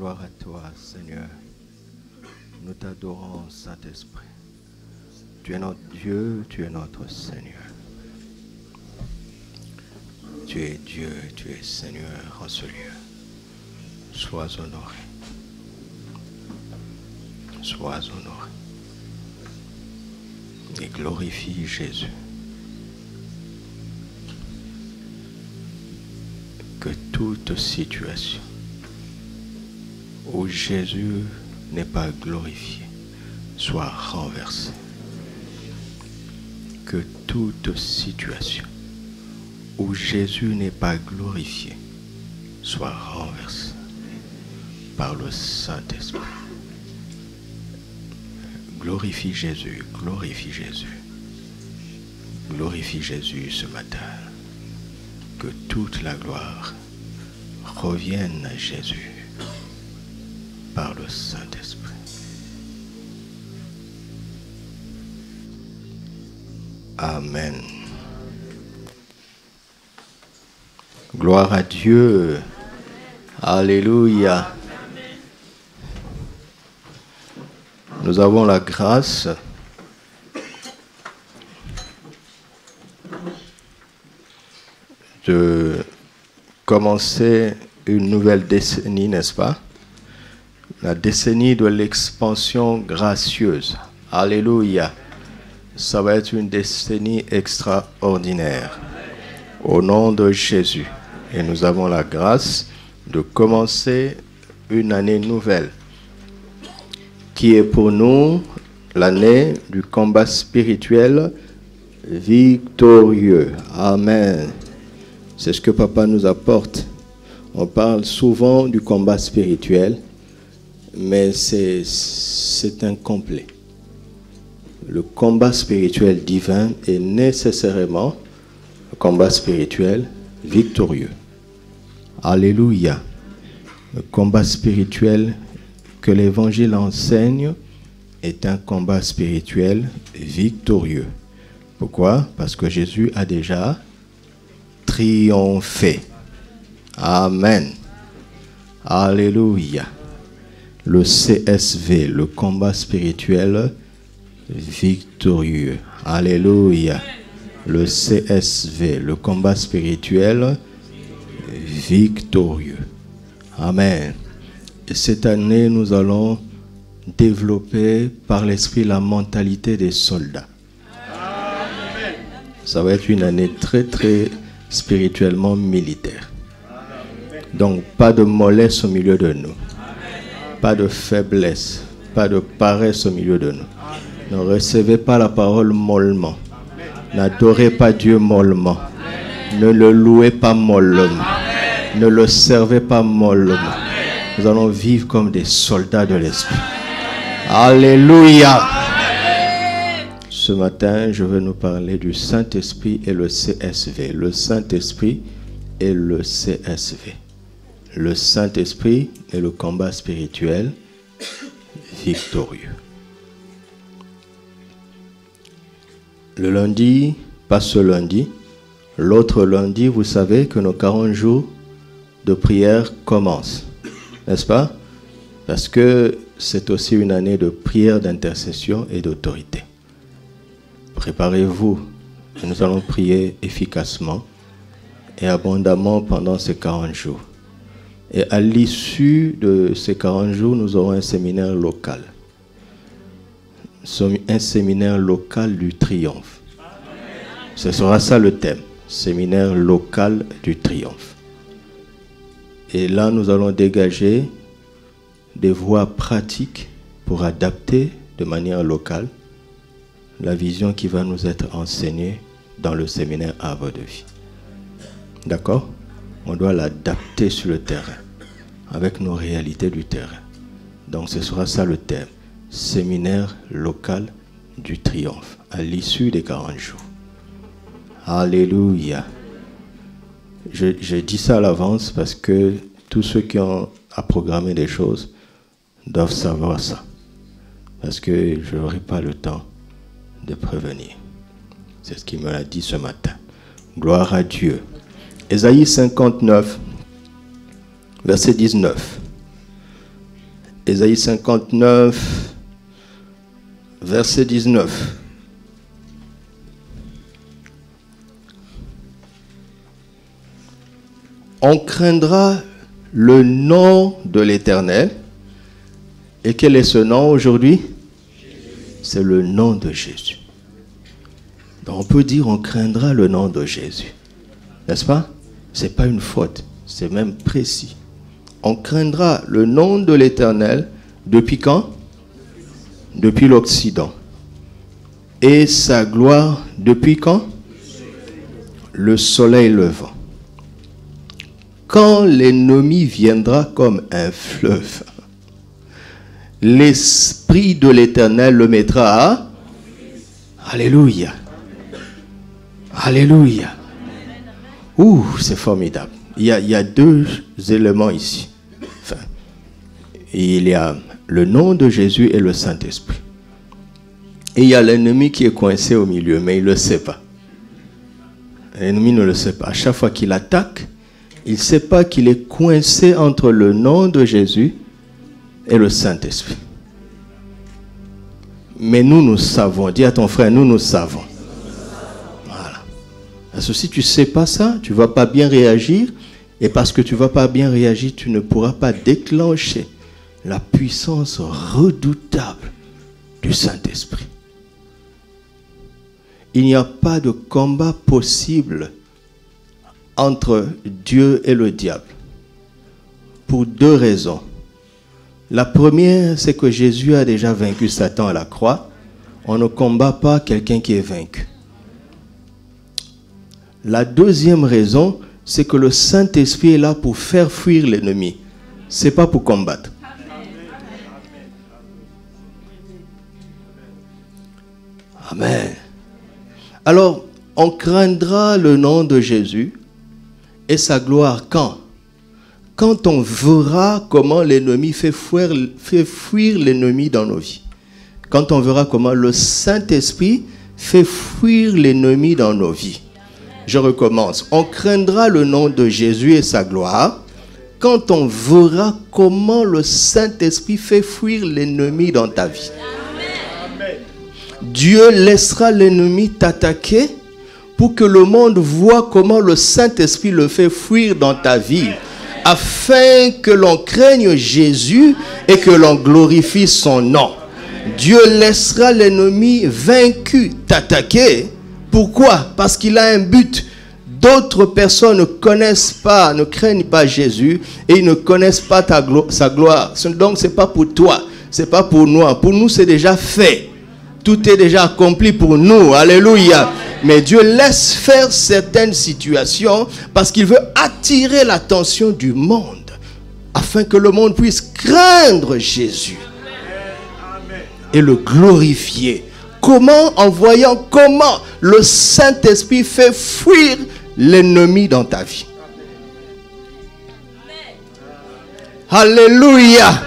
Gloire à toi, Seigneur. Nous t'adorons, Saint-Esprit. Tu es notre Dieu, tu es notre Seigneur. Tu es Dieu, tu es Seigneur en ce lieu. Sois honoré. Sois honoré. Et glorifie Jésus. Que toute situation où Jésus n'est pas glorifié soit renversée. Que toute situation où Jésus n'est pas glorifié soit renversée par le Saint-Esprit. Glorifie Jésus, glorifie Jésus. Glorifie Jésus ce matin. Que toute la gloire revienne à Jésus par le Saint-Esprit. Amen. Gloire à Dieu. Alléluia. Nous avons la grâce de commencer une nouvelle décennie, n'est-ce pas? La décennie de l'expansion gracieuse. Alléluia. Ça va être une décennie extraordinaire. Au nom de Jésus. Et nous avons la grâce de commencer une année nouvelle qui est pour nous l'année du combat spirituel victorieux. Amen. C'est ce que Papa nous apporte. On parle souvent du combat spirituel, mais c'est incomplet. Le combat spirituel divin est nécessairement un combat spirituel victorieux. Alléluia. Le combat spirituel que l'Évangile enseigne est un combat spirituel victorieux. Pourquoi? Parce que Jésus a déjà triomphé. Amen. Alléluia. Le CSV, le combat spirituel victorieux. Alléluia. Le CSV, le combat spirituel victorieux. Amen. Et cette année, nous allons développer par l'esprit la mentalité des soldats. Amen. Ça va être une année très, très spirituellement militaire. Donc, pas de mollesse au milieu de nous. Pas de faiblesse, pas de paresse au milieu de nous. Ne recevez pas la parole mollement. N'adorez pas Dieu mollement. Ne le louez pas mollement. Ne le servez pas mollement. Nous allons vivre comme des soldats de l'Esprit. Alléluia. Ce matin, je vais nous parler du Saint-Esprit et le CSV. Le Saint-Esprit et le CSV. Le Saint-Esprit et le combat spirituel victorieux. Le lundi, pas ce lundi, l'autre lundi, vous savez que nos 40 jours de prière commencent. N'est-ce pas? Parce que c'est aussi une année de prière, d'intercession et d'autorité. Préparez-vous. Nous allons prier efficacement et abondamment pendant ces 40 jours. Et à l'issue de ces 40 jours, nous aurons un séminaire local. Un séminaire local du triomphe. Ce sera ça le thème. Séminaire local du triomphe. Et là, nous allons dégager des voies pratiques pour adapter de manière locale la vision qui va nous être enseignée dans le séminaire Arbre de vie. D'accord? On doit l'adapter sur le terrain, avec nos réalités du terrain. Donc ce sera ça le thème. Séminaire local du triomphe, à l'issue des 40 jours. Alléluia. Je dis ça à l'avance parce que tous ceux qui ont à programmer des choses doivent savoir ça. Parce que je n'aurai pas le temps de prévenir. C'est ce qu'il me l'a dit ce matin. Gloire à Dieu. Ésaïe 59, verset 19. Ésaïe 59, verset 19. On craindra le nom de l'Éternel. Et quel est ce nom aujourd'hui? C'est le nom de Jésus. Donc on peut dire on craindra le nom de Jésus. N'est-ce pas? Ce n'est pas une faute, c'est même précis. On craindra le nom de l'Éternel depuis quand? Depuis l'Occident. Et sa gloire depuis quand? Le soleil levant. Quand l'ennemi viendra comme un fleuve, l'Esprit de l'Éternel le mettra à... Alléluia. Alléluia. Ouh, c'est formidable. Il y a deux éléments ici. Enfin, il y a le nom de Jésus et le Saint-Esprit. Et il y a l'ennemi qui est coincé au milieu, mais il ne le sait pas. L'ennemi ne le sait pas. À chaque fois qu'il attaque, il ne sait pas qu'il est coincé entre le nom de Jésus et le Saint-Esprit. Mais nous savons. Dis à ton frère, nous savons. Voilà. Parce que si tu ne sais pas ça, tu ne vas pas bien réagir. Et parce que tu ne vas pas bien réagir, tu ne pourras pas déclencher la puissance redoutable du Saint-Esprit. Il n'y a pas de combat possible entre Dieu et le diable. Pour deux raisons. La première, c'est que Jésus a déjà vaincu Satan à la croix. On ne combat pas quelqu'un qui est vaincu. La deuxième raison, c'est que le Saint-Esprit est là pour faire fuir l'ennemi. Ce n'est pas pour combattre. Amen. Alors, on craindra le nom de Jésus et sa gloire quand? Quand on verra comment l'ennemi fait fuir l'ennemi dans nos vies. Quand on verra comment le Saint-Esprit fait fuir l'ennemi dans nos vies. Je recommence. On craindra le nom de Jésus et sa gloire quand on verra comment le Saint-Esprit fait fuir l'ennemi dans ta vie. Amen. Dieu laissera l'ennemi t'attaquer pour que le monde voit comment le Saint-Esprit le fait fuir dans ta vie, afin que l'on craigne Jésus et que l'on glorifie son nom. Dieu laissera l'ennemi vaincu t'attaquer. Pourquoi? Parce qu'il a un but. D'autres personnes ne connaissent pas, ne craignent pas Jésus et ils ne connaissent pas sa gloire. Donc ce n'est pas pour toi, ce n'est pas pour nous. Pour nous, c'est déjà fait. Tout est déjà accompli pour nous. Alléluia. Mais Dieu laisse faire certaines situations parce qu'il veut attirer l'attention du monde afin que le monde puisse craindre Jésus et le glorifier. Comment? En voyant comment le Saint-Esprit fait fuir l'ennemi dans ta vie. Alléluia.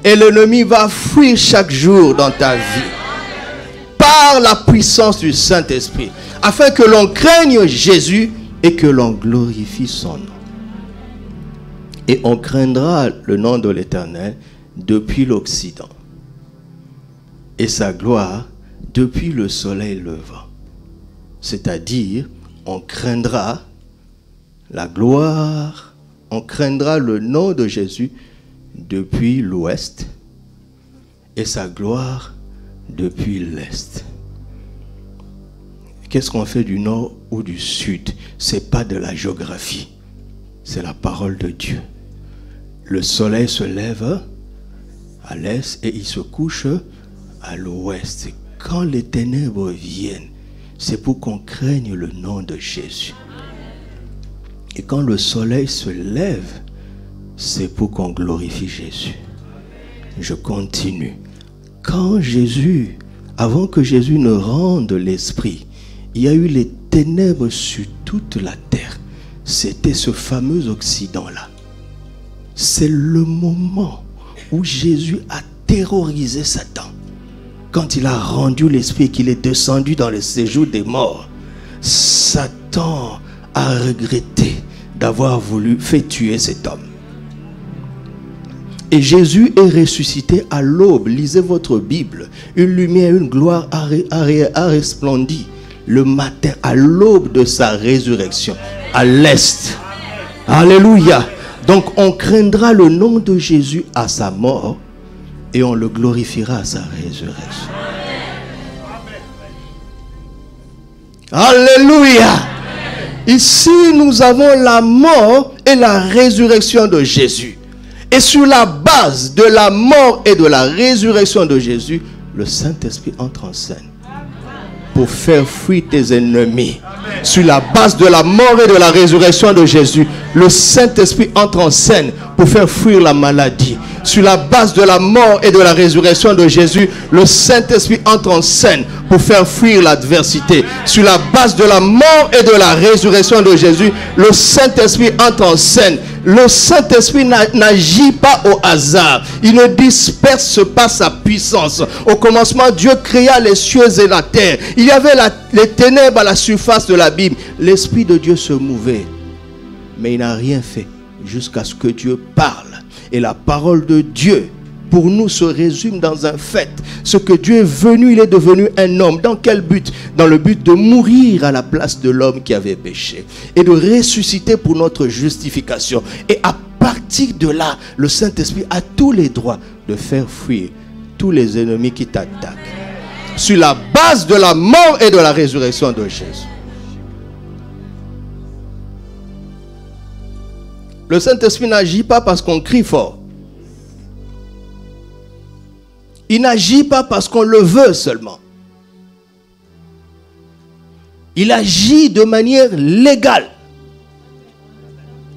Et l'ennemi va fuir chaque jour dans ta vie par la puissance du Saint-Esprit, afin que l'on craigne Jésus et que l'on glorifie son nom. Et on craindra le nom de l'Éternel depuis l'Occident et sa gloire depuis le soleil levant. C'est-à-dire, on craindra la gloire, on craindra le nom de Jésus depuis l'ouest et sa gloire depuis l'est. Qu'est-ce qu'on fait du nord ou du sud? Ce n'est pas de la géographie, c'est la parole de Dieu. Le soleil se lève à l'est et il se couche à l'ouest. Quand les ténèbres viennent, c'est pour qu'on craigne le nom de Jésus. Et quand le soleil se lève, c'est pour qu'on glorifie Jésus. Je continue. Quand Jésus, avant que Jésus ne rende l'Esprit, il y a eu les ténèbres sur toute la terre. C'était ce fameux Occident-là. C'est le moment où Jésus a terrorisé Satan. Quand il a rendu l'Esprit et qu'il est descendu dans le séjour des morts, Satan a regretté d'avoir voulu faire tuer cet homme. Et Jésus est ressuscité à l'aube. Lisez votre Bible. Une lumière, une gloire a resplendi le matin à l'aube de sa résurrection, à l'est. Alléluia. Donc on craindra le nom de Jésus à sa mort et on le glorifiera à sa résurrection. Alléluia. Ici nous avons la mort et la résurrection de Jésus. Et sur la base de la mort et de la résurrection de Jésus, le Saint-Esprit entre en scène pour faire fuir tes ennemis. Sur la base de la mort et de la résurrection de Jésus, le Saint-Esprit entre en scène pour faire fuir la maladie. Sur la base de la mort et de la résurrection de Jésus, le Saint-Esprit entre en scène pour faire fuir l'adversité. Sur la base de la mort et de la résurrection de Jésus, le Saint-Esprit entre en scène. Le Saint-Esprit n'agit pas au hasard. Il ne disperse pas sa puissance. Au commencement, Dieu créa les cieux et la terre. Il y avait les ténèbres à la surface de l'abîme. L'Esprit de Dieu se mouvait. Mais il n'a rien fait jusqu'à ce que Dieu parle. Et la parole de Dieu, pour nous, se résume dans un fait. Ce que Dieu est venu, il est devenu un homme. Dans quel but? Dans le but de mourir à la place de l'homme qui avait péché. Et de ressusciter pour notre justification. Et à partir de là, le Saint-Esprit a tous les droits de faire fuir tous les ennemis qui t'attaquent. Sur la base de la mort et de la résurrection de Jésus. Le Saint-Esprit n'agit pas parce qu'on crie fort. Il n'agit pas parce qu'on le veut seulement. Il agit de manière légale.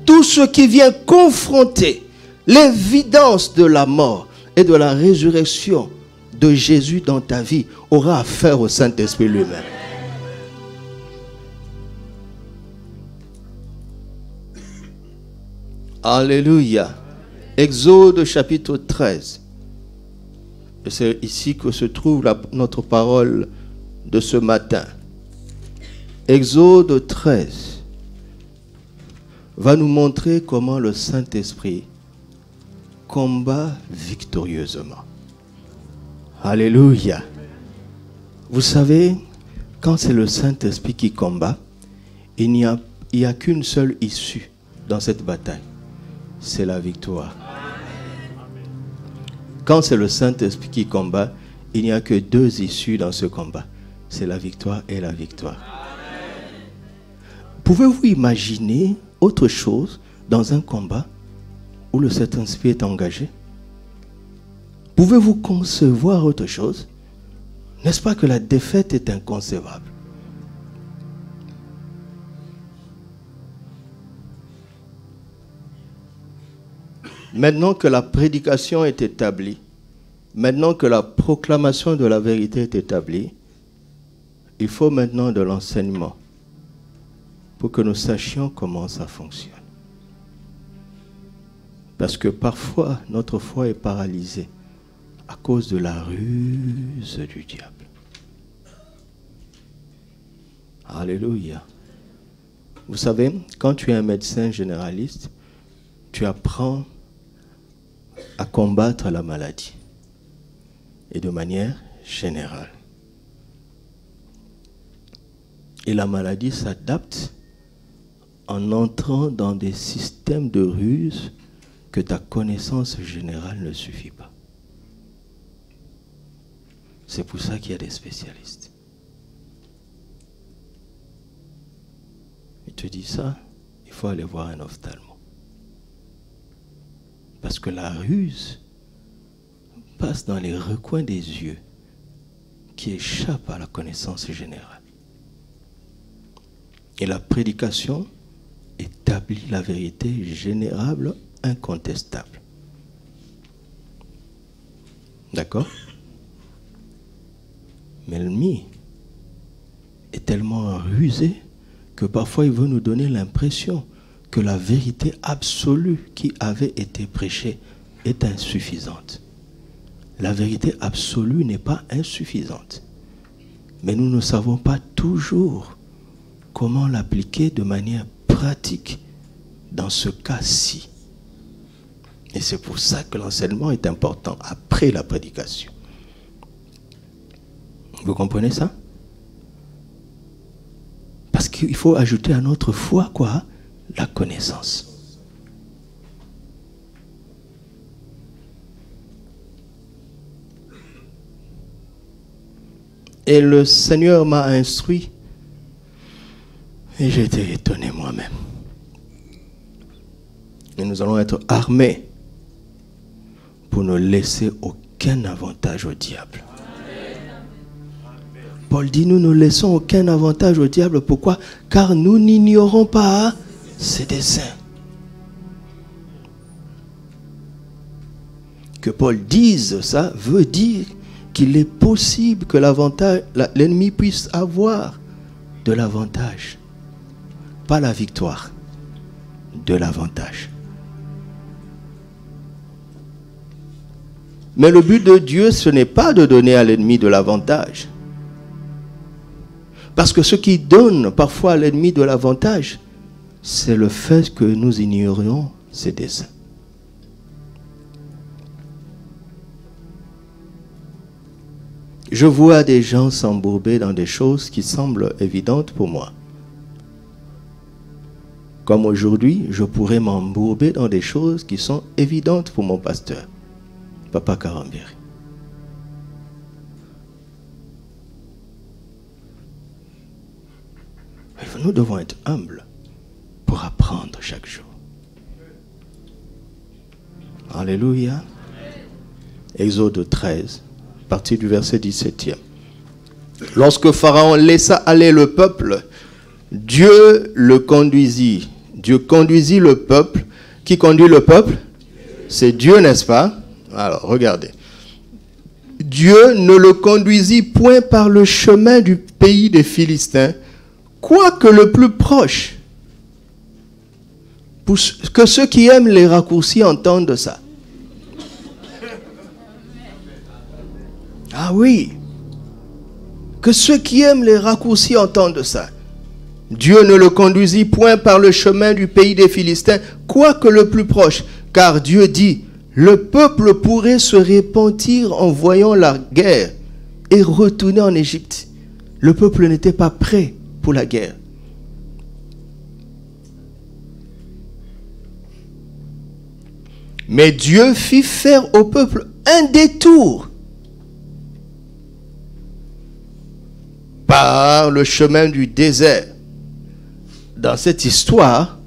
Tout ce qui vient confronter l'évidence de la mort et de la résurrection de Jésus dans ta vie aura affaire au Saint-Esprit lui-même. Alléluia. Exode chapitre 13. Et c'est ici que se trouve notre parole de ce matin. Exode 13 va nous montrer comment le Saint-Esprit combat victorieusement. Alléluia. Vous savez, quand c'est le Saint-Esprit qui combat, il n'y a qu'une seule issue dans cette bataille. C'est la victoire. Quand c'est le Saint-Esprit qui combat, il n'y a que deux issues dans ce combat. C'est la victoire et la victoire. Pouvez-vous imaginer autre chose dans un combat où le Saint-Esprit est engagé? Pouvez-vous concevoir autre chose? N'est-ce pas que la défaite est inconcevable? Maintenant que la prédication est établie, maintenant que la proclamation de la vérité est établie, il faut maintenant de l'enseignement pour que nous sachions comment ça fonctionne. Parce que parfois, notre foi est paralysée à cause de la ruse du diable. Alléluia. Vous savez, quand tu es un médecin généraliste, tu apprends à combattre la maladie et de manière générale. Et la maladie s'adapte en entrant dans des systèmes de ruse que ta connaissance générale ne suffit pas. C'est pour ça qu'il y a des spécialistes. Il te dit ça, il faut aller voir un ophtalmo. Parce que la ruse passe dans les recoins des yeux qui échappent à la connaissance générale. Et la prédication établit la vérité générale, incontestable. D'accord? Mais l'ennemi est tellement rusé que parfois il veut nous donner l'impression que la vérité absolue qui avait été prêchée est insuffisante. La vérité absolue n'est pas insuffisante. Mais nous ne savons pas toujours comment l'appliquer de manière pratique dans ce cas-ci. Et c'est pour ça que l'enseignement est important après la prédication. Vous comprenez ça? Parce qu'il faut ajouter à notre foi quoi? La connaissance. Et le Seigneur m'a instruit. Et j'ai été étonné moi-même. Et nous allons être armés pour ne laisser aucun avantage au diable. Paul dit, nous ne laissons aucun avantage au diable. Pourquoi? Car nous n'ignorons pas ses desseins. Que Paul dise ça veut dire qu'il est possible que l'ennemi puisse avoir de l'avantage. Pas la victoire, de l'avantage. Mais le but de Dieu, ce n'est pas de donner à l'ennemi de l'avantage. Parce que ce qui donne parfois à l'ennemi de l'avantage, c'est le fait que nous ignorions ses desseins. Je vois des gens s'embourber dans des choses qui semblent évidentes pour moi. Comme aujourd'hui, je pourrais m'embourber dans des choses qui sont évidentes pour mon pasteur, Papa Karambiri. Nous devons être humbles pour apprendre chaque jour. Alléluia. Exode 13, à partir du verset 17e. Lorsque Pharaon laissa aller le peuple, Dieu le conduisit. Dieu conduisit le peuple. Qui conduit le peuple? C'est Dieu, n'est-ce pas? Alors, regardez. Dieu ne le conduisit point par le chemin du pays des Philistins, quoique le plus proche. Pour que ceux qui aiment les raccourcis entendent ça. Ah oui. Que ceux qui aiment les raccourcis entendent ça. Dieu ne le conduisit point par le chemin du pays des Philistins, quoique le plus proche. Car Dieu dit, le peuple pourrait se repentir en voyant la guerre et retourner en Égypte. Le peuple n'était pas prêt pour la guerre. Mais Dieu fit faire au peuple un détour par le chemin du désert. Dans cette histoire,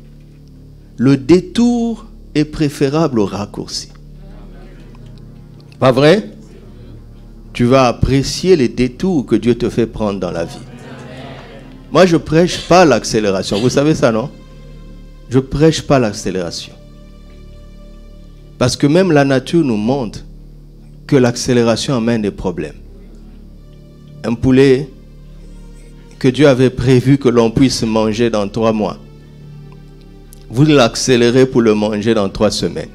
le détour est préférable au raccourci. Pas vrai? Tu vas apprécier les détours que Dieu te fait prendre dans la vie. Moi, je ne prêche pas l'accélération. Vous savez ça, non? Je ne prêche pas l'accélération. Parce que même la nature nous montre que l'accélération amène des problèmes. Un poulet que Dieu avait prévu que l'on puisse manger dans 3 mois. Vous l'accélérez pour le manger dans 3 semaines.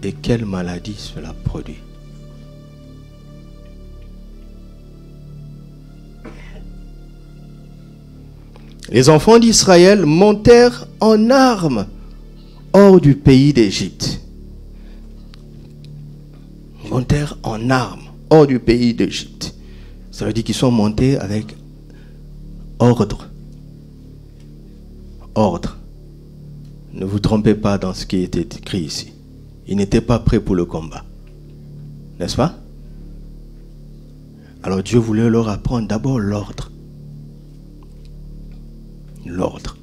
Et quelle maladie cela produit? Les enfants d'Israël montèrent en armes hors du pays d'Égypte. Montèrent en armes hors du pays d'Égypte. Ça veut dire qu'ils sont montés avec ordre. Ordre. Ne vous trompez pas dans ce qui était écrit ici. Ils n'étaient pas prêts pour le combat. N'est-ce pas? Alors Dieu voulait leur apprendre d'abord l'ordre. L'ordre.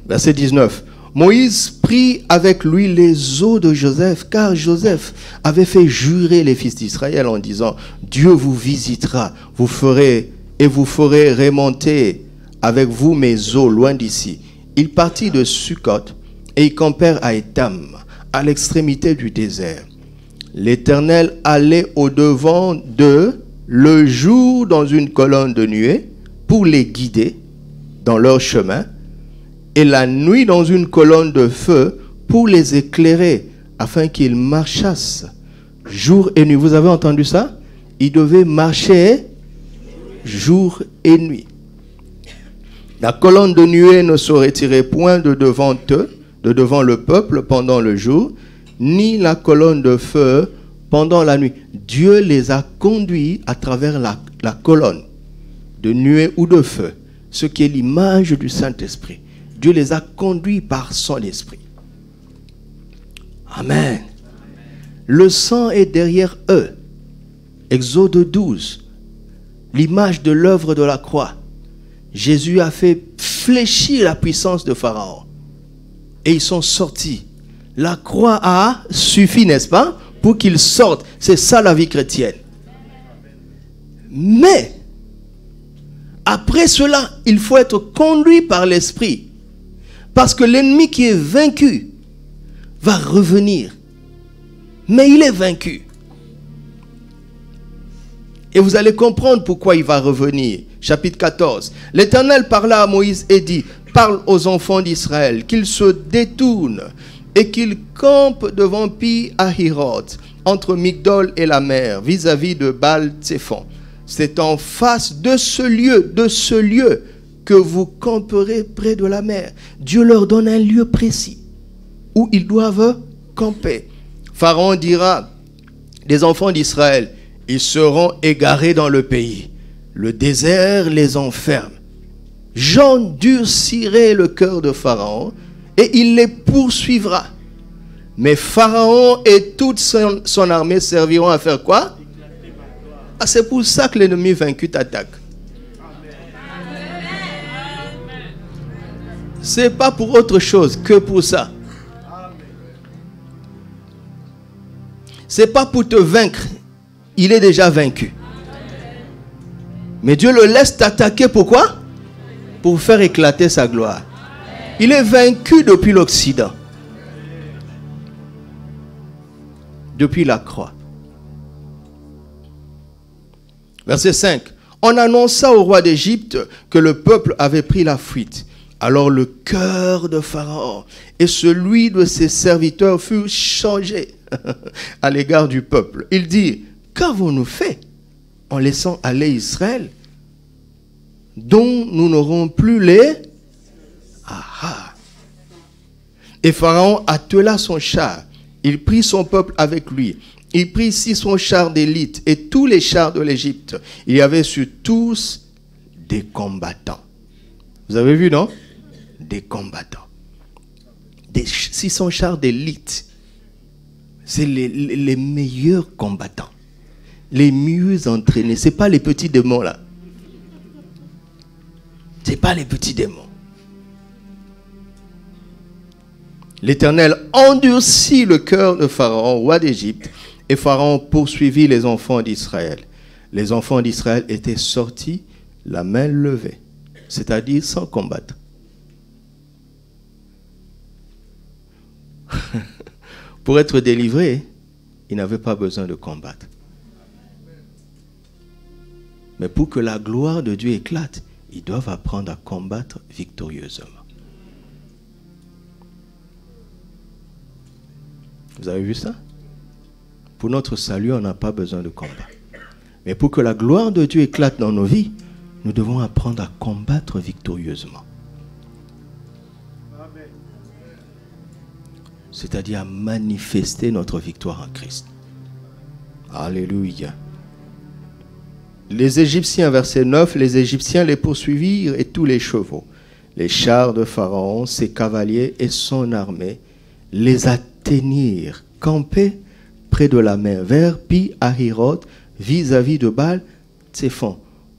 Verset 19. Moïse prit avec lui les os de Joseph, car Joseph avait fait jurer les fils d'Israël en disant, Dieu vous visitera, vous ferez remonter avec vous mes os loin d'ici. Il partit de Sukkot et ils campèrent à Étam, à l'extrémité du désert. L'Éternel allait au-devant d'eux le jour dans une colonne de nuée pour les guider dans leur chemin, et la nuit dans une colonne de feu pour les éclairer, afin qu'ils marchassent jour et nuit. Vous avez entendu ça? Ils devaient marcher jour et nuit. La colonne de nuée ne se retirait point de devant de devant le peuple pendant le jour, ni la colonne de feu pendant la nuit. Dieu les a conduits à travers la colonne de nuée ou de feu, ce qui est l'image du Saint-Esprit. Dieu les a conduits par son esprit. Amen. Le sang est derrière eux. Exode 12. L'image de l'œuvre de la croix. Jésus a fait fléchir la puissance de Pharaon. Et ils sont sortis. La croix a suffi, n'est-ce pas, pour qu'ils sortent. C'est ça la vie chrétienne. Mais, après cela, il faut être conduit par l'Esprit. Parce que l'ennemi qui est vaincu va revenir. Mais il est vaincu. Et vous allez comprendre pourquoi il va revenir. Chapitre 14. L'Éternel parla à Moïse et dit, parle aux enfants d'Israël qu'ils se détournent et qu'ils campent devant Pi-Hahiroth, entre Migdol et la mer, vis-à-vis de Baal-Tsephon. C'est en face de ce lieu que vous camperez près de la mer. Dieu leur donne un lieu précis où ils doivent camper. Pharaon dira des enfants d'Israël, ils seront égarés dans le pays. Le désert les enferme. J'endurcirai le cœur de Pharaon et il les poursuivra. Mais Pharaon et toute son armée serviront à faire quoi? Ah, c'est pour ça que l'ennemi vaincu t'attaque. C'est pas pour autre chose que pour ça. C'est pas pour te vaincre. Il est déjà vaincu. Mais Dieu le laisse t'attaquer. Pourquoi? Pour faire éclater sa gloire. Il est vaincu depuis l'Occident. Depuis la croix. Verset 5. On annonça au roi d'Égypte que le peuple avait pris la fuite. Alors le cœur de Pharaon et celui de ses serviteurs furent changés à l'égard du peuple. Il dit, qu'avons-nous fait en laissant aller Israël, dont nous n'aurons plus les... Et Pharaon attela son char. Il prit son peuple avec lui. Il prit 600 chars d'élite et tous les chars de l'Égypte. Il y avait sur tous des combattants. Vous avez vu, non? Des combattants. Des 600 chars d'élite. C'est les meilleurs combattants. Les mieux entraînés. Ce n'est pas les petits démons là. Ce n'est pas les petits démons. L'Éternel endurcit le cœur de Pharaon, roi d'Égypte, et Pharaon poursuivit les enfants d'Israël. Les enfants d'Israël étaient sortis, la main levée, c'est-à-dire sans combattre. Pour être délivrés, ils n'avaient pas besoin de combattre. Mais pour que la gloire de Dieu éclate, ils doivent apprendre à combattre victorieusement. Vous avez vu ça? Pour notre salut, on n'a pas besoin de combat. Mais pour que la gloire de Dieu éclate dans nos vies, nous devons apprendre à combattre victorieusement. C'est-à-dire à manifester notre victoire en Christ. Alléluia. Les Égyptiens, verset 9, les Égyptiens les poursuivirent et tous les chevaux, les chars de Pharaon, ses cavaliers et son armée, les atteignirent, campés près de la mer, vers Pi-Hahiroth, vis-à-vis de Baal-Tsephon.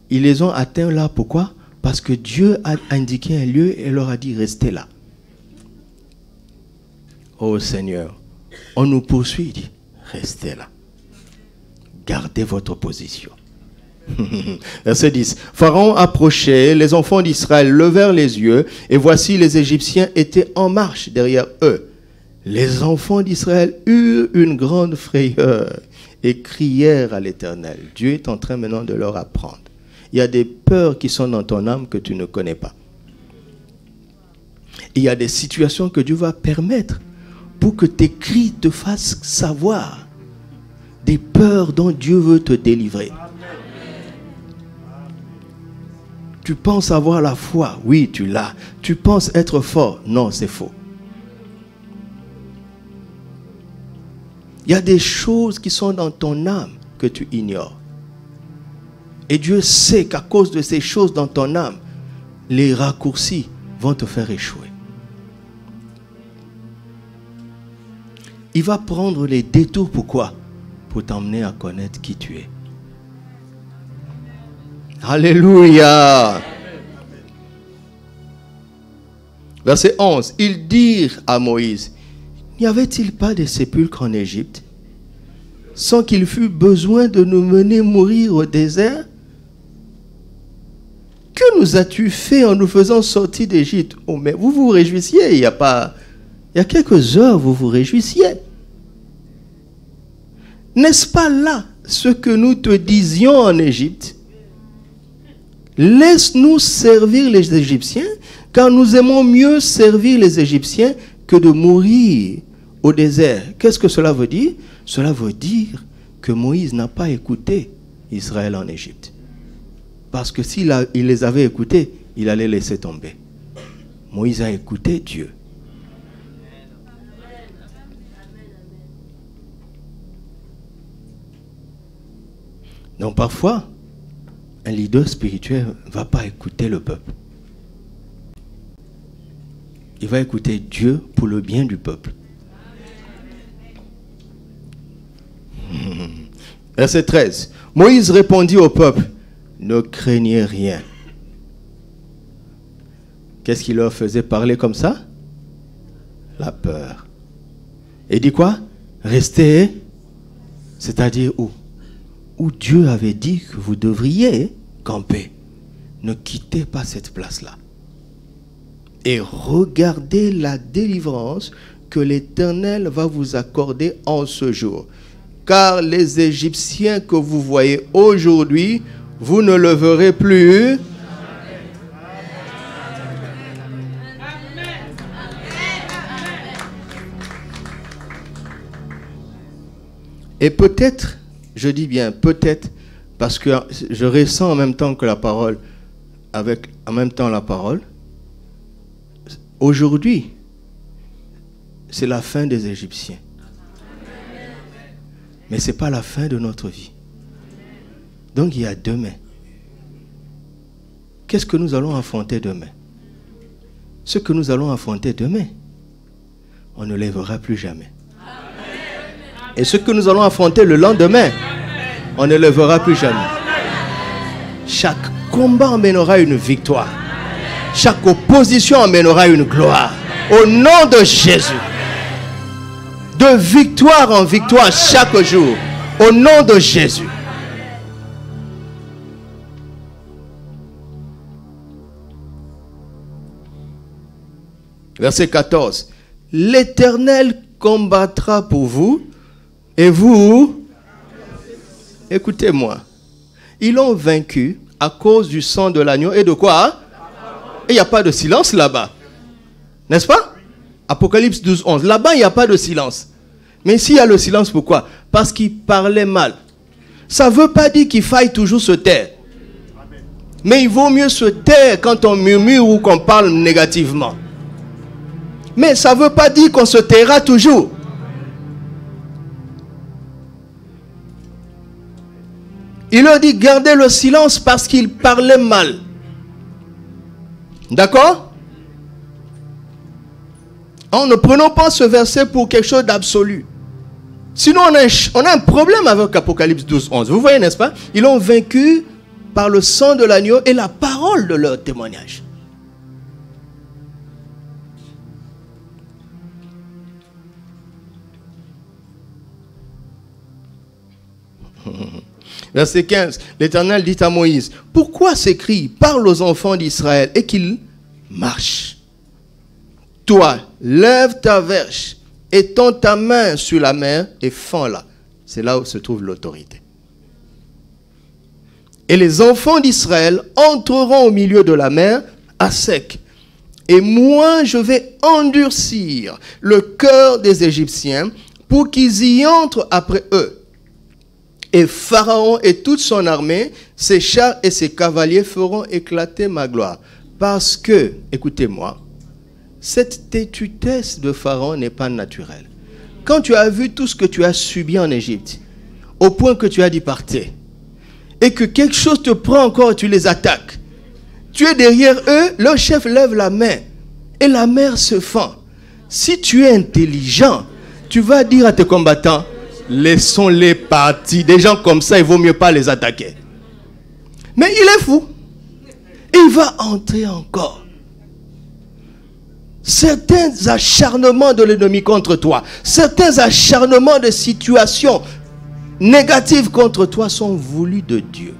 Ils les ont atteints là, pourquoi? Parce que Dieu a indiqué un lieu et leur a dit, restez là. Oh Seigneur, on nous poursuit, dit, restez là. Gardez votre position. Verset 10. Pharaon approchait, les enfants d'Israël levèrent les yeux, et voici les Égyptiens étaient en marche derrière eux. Les enfants d'Israël eurent une grande frayeur et crièrent à l'Éternel. Dieu est en train maintenant de leur apprendre. Il y a des peurs qui sont dans ton âme que tu ne connais pas. Il y a des situations que Dieu va permettre pour que tes cris te fassent savoir des peurs dont Dieu veut te délivrer. Tu penses avoir la foi, oui, tu l'as. Tu penses être fort, non, c'est faux. Il y a des choses qui sont dans ton âme que tu ignores. Et Dieu sait qu'à cause de ces choses dans ton âme, les raccourcis vont te faire échouer. Il va prendre les détours, pourquoi? Pour t'emmener à connaître qui tu es. Alléluia. Verset 11. Ils dirent à Moïse, n'y avait-il pas de sépulcres en Égypte, sans qu'il fût besoin de nous mener mourir au désert? Que nous as-tu fait en nous faisant sortir d'Égypte? Oh, mais vous vous réjouissiez, il y a quelques heures, vous vous réjouissiez. N'est-ce pas là ce que nous te disions en Égypte? Laisse-nous servir les Égyptiens, car nous aimons mieux servir les Égyptiens que de mourir au désert. Qu'est-ce que cela veut dire? Cela veut dire que Moïse n'a pas écouté Israël en Égypte. Parce que s'il les avait écoutés, il allait laisser tomber. Moïse a écouté Dieu. Donc parfois, un leader spirituel ne va pas écouter le peuple. Il va écouter Dieu pour le bien du peuple. Verset 13. Moïse répondit au peuple, ne craignez rien. Qu'est-ce qui leur faisait parler comme ça? La peur. Et dit quoi? Restez, c'est-à-dire où? Où Dieu avait dit que vous devriez camper. Ne quittez pas cette place-là. Et regardez la délivrance que l'Éternel va vous accorder en ce jour. Car les Égyptiens que vous voyez aujourd'hui, vous ne le verrez plus. Et peut-être, je dis bien peut-être, parce que je ressens en même temps que la parole, en même temps la parole, aujourd'hui, c'est la fin des Égyptiens. Mais ce n'est pas la fin de notre vie. Donc il y a demain. Qu'est-ce que nous allons affronter demain? Ce que nous allons affronter demain, on ne les verra plus jamais. Et ce que nous allons affronter le lendemain, on ne le verra plus jamais. Chaque combat emmènera une victoire. Chaque opposition emmènera une gloire. Au nom de Jésus. De victoire en victoire chaque jour. Au nom de Jésus. Verset 14. L'Éternel combattra pour vous et vous, écoutez-moi, ils l'ont vaincu à cause du sang de l'agneau et de quoi? Et il n'y a pas de silence là-bas. N'est-ce pas? Apocalypse 12, 11. Là-bas, il n'y a pas de silence. Mais s'il y a le silence, pourquoi? Parce qu'il parlait mal. Ça ne veut pas dire qu'il faille toujours se taire. Mais il vaut mieux se taire quand on murmure ou qu'on parle négativement. Mais ça ne veut pas dire qu'on se taira toujours. Il leur dit, gardez le silence parce qu'il parlait mal. D'accord? Ne prenons pas ce verset pour quelque chose d'absolu. Sinon, on a un problème avec Apocalypse 12, 11. Vous voyez, n'est-ce pas? Ils l'ont vaincu par le sang de l'agneau et la parole de leur témoignage. Verset 15, l'Éternel dit à Moïse, pourquoi ces cris? Parle aux enfants d'Israël et qu'ils marchent. Toi, lève ta verge, étends ta main sur la mer et fends-la. C'est là où se trouve l'autorité. Et les enfants d'Israël entreront au milieu de la mer à sec. Et moi, je vais endurcir le cœur des Égyptiens pour qu'ils y entrent après eux. Et Pharaon et toute son armée, ses chars et ses cavaliers feront éclater ma gloire. Parce que, écoutez-moi, cette têtutesse de Pharaon n'est pas naturelle. quand tu as vu tout ce que tu as subi en Égypte, au point que tu as dû partir, et que quelque chose te prend encore et tu les attaques, tu es derrière eux, leur chef lève la main, et la mer se fend. Si tu es intelligent, tu vas dire à tes combattants, laissons-les partir. Des gens comme ça, il vaut mieux pas les attaquer. Mais il est fou. Il va entrer encore. Certains acharnements de l'ennemi contre toi, certains acharnements de situations négatives contre toi sont voulus de Dieu.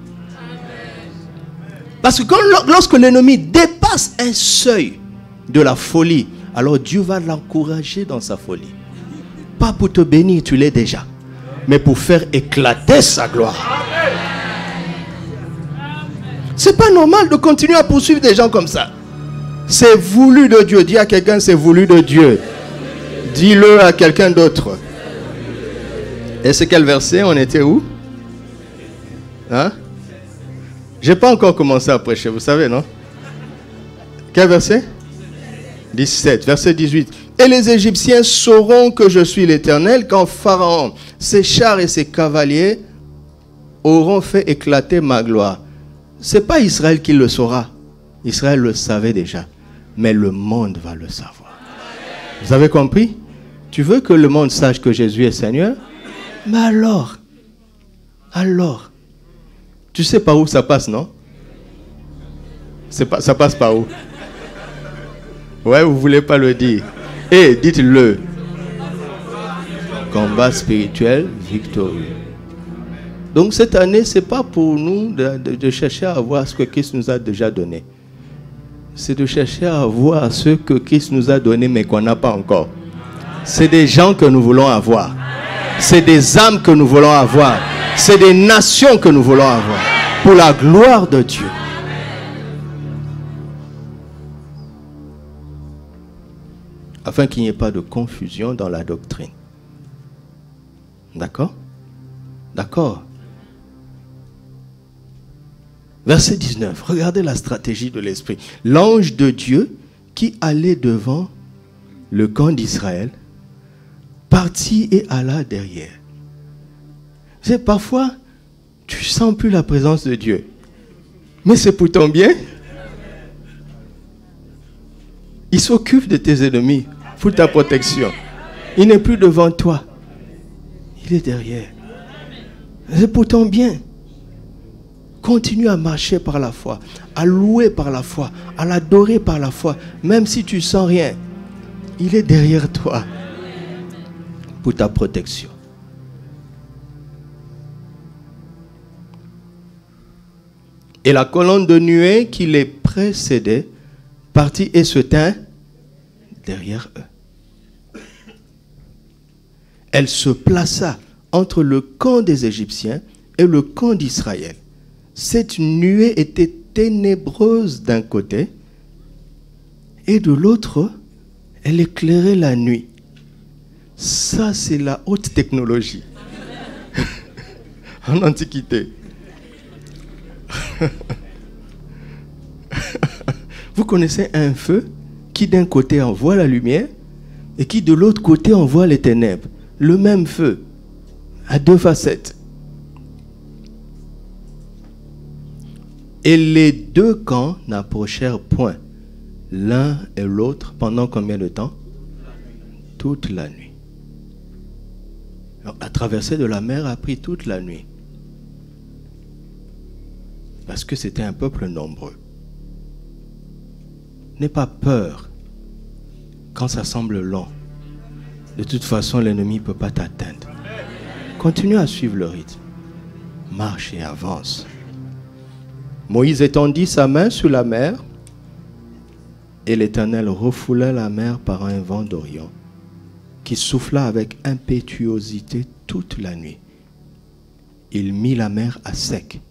Parce que lorsque l'ennemi dépasse un seuil de la folie, alors Dieu va l'encourager dans sa folie. Pas pour te bénir, tu l'es déjà, mais pour faire éclater sa gloire. C'est pas normal de continuer à poursuivre des gens comme ça. C'est voulu de Dieu. Dis à quelqu'un, c'est voulu de Dieu. Dis-le à quelqu'un d'autre. Et c'est quel verset? On était où? Hein? J'ai pas encore commencé à prêcher, vous savez, non? Quel verset? 17, verset 18. Et les Égyptiens sauront que je suis l'Éternel quand Pharaon, ses chars et ses cavaliers auront fait éclater ma gloire. Ce n'est pas Israël qui le saura. Israël le savait déjà. Mais le monde va le savoir. Vous avez compris? Tu veux que le monde sache que Jésus est Seigneur? Mais alors, tu sais par où ça passe, non? Ça passe par où? Ouais, vous ne voulez pas le dire. Et dites-le. Combat spirituel victorieux. Donc cette année, ce n'est pas pour nous de chercher à avoir ce que Christ nous a déjà donné. C'est de chercher à avoir ce que Christ nous a donné mais qu'on n'a pas encore. C'est des gens que nous voulons avoir. C'est des âmes que nous voulons avoir. C'est des nations que nous voulons avoir. Pour la gloire de Dieu. Afin qu'il n'y ait pas de confusion dans la doctrine. D'accord? D'accord. Verset 19. Regardez la stratégie de l'Esprit. L'ange de Dieu qui allait devant le camp d'Israël partit et alla derrière. C'est parfois, tu sens plus la présence de Dieu. Mais c'est pour ton bien. Il s'occupe de tes ennemis pour ta protection. Il n'est plus devant toi. Il est derrière. C'est pour ton bien. Continue à marcher par la foi, à louer par la foi, à l'adorer par la foi, même si tu sens rien. Il est derrière toi pour ta protection. Et la colonne de nuée qui les précédait partit et se tint derrière eux. Elle se plaça entre le camp des Égyptiens et le camp d'Israël. Cette nuée était ténébreuse d'un côté et de l'autre, elle éclairait la nuit. Ça, c'est la haute technologie en Antiquité. Vous connaissez un feu qui d'un côté envoie la lumière et qui de l'autre côté envoie les ténèbres. Le même feu à deux facettes. Et les deux camps n'approchèrent point l'un et l'autre pendant combien de temps? Toute la nuit. Alors, la traversée de la mer a pris toute la nuit. Parce que c'était un peuple nombreux. N'aie pas peur quand ça semble long. De toute façon, l'ennemi ne peut pas t'atteindre. Continue à suivre le rythme. Marche et avance. Moïse étendit sa main sur la mer et l'Éternel refoula la mer par un vent d'Orient qui souffla avec impétuosité toute la nuit. Il mit la mer à sec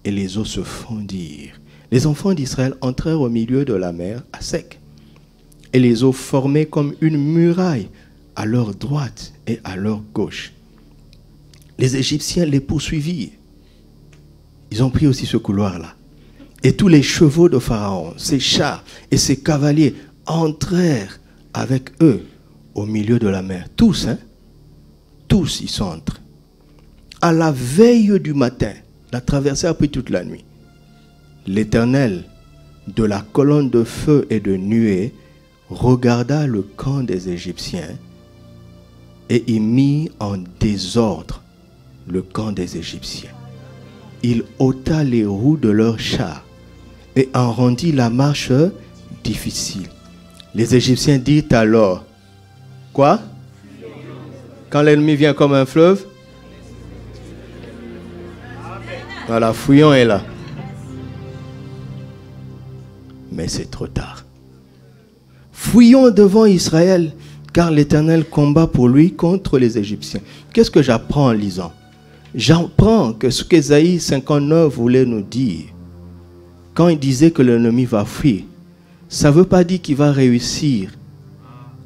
et les eaux se fondirent. Les enfants d'Israël entrèrent au milieu de la mer à sec et les eaux formaient comme une muraille à leur droite et à leur gauche. Les Égyptiens les poursuivirent. Ils ont pris aussi ce couloir-là. Et tous les chevaux de Pharaon, ses chars et ses cavaliers entrèrent avec eux au milieu de la mer. Tous, hein? tous y sont entrés. À la veille du matin, la traversée a pris toute la nuit. L'Éternel, de la colonne de feu et de nuée, regarda le camp des Égyptiens et y mit en désordre le camp des Égyptiens. Il ôta les roues de leurs chars et en rendit la marche difficile. Les Égyptiens dirent alors, quoi? Quand l'ennemi vient comme un fleuve? Voilà, fouillons est là. Mais c'est trop tard. Fouillons devant Israël, car l'Éternel combat pour lui contre les Égyptiens. Qu'est-ce que j'apprends en lisant? J'apprends que ce qu'Ésaïe 59 voulait nous dire, quand il disait que l'ennemi va fuir, ça ne veut pas dire qu'il va réussir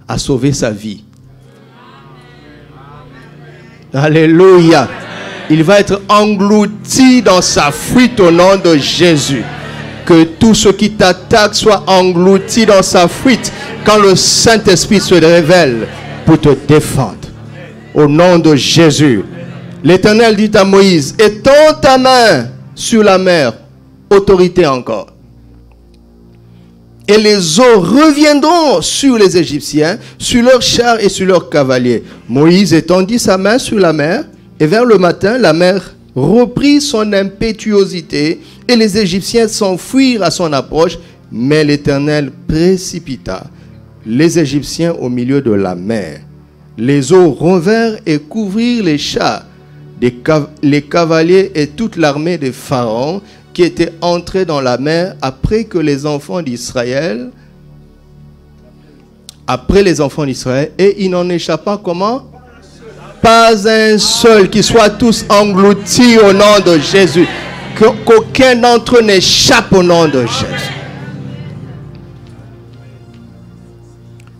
à sauver sa vie. Alléluia. Il va être englouti dans sa fuite au nom de Jésus. Que tout ce qui t'attaque soit englouti dans sa fuite quand le Saint-Esprit se révèle pour te défendre. Au nom de Jésus. L'Éternel dit à Moïse, étends ta main sur la mer, autorité encore. Et les eaux reviendront sur les Égyptiens, sur leurs chars et sur leurs cavaliers. Moïse étendit sa main sur la mer, et vers le matin, la mer reprit son impétuosité, et les Égyptiens s'enfuirent à son approche, mais l'Éternel précipita les Égyptiens au milieu de la mer. Les eaux revinrent et couvrirent les chars, les cavaliers et toute l'armée de Pharaon qui étaient entrés dans la mer après les enfants d'Israël, et il n'en échappa comment? Pas un seul, qui soit tous engloutis au nom de Jésus. Qu'aucun d'entre eux n'échappe au nom de Jésus.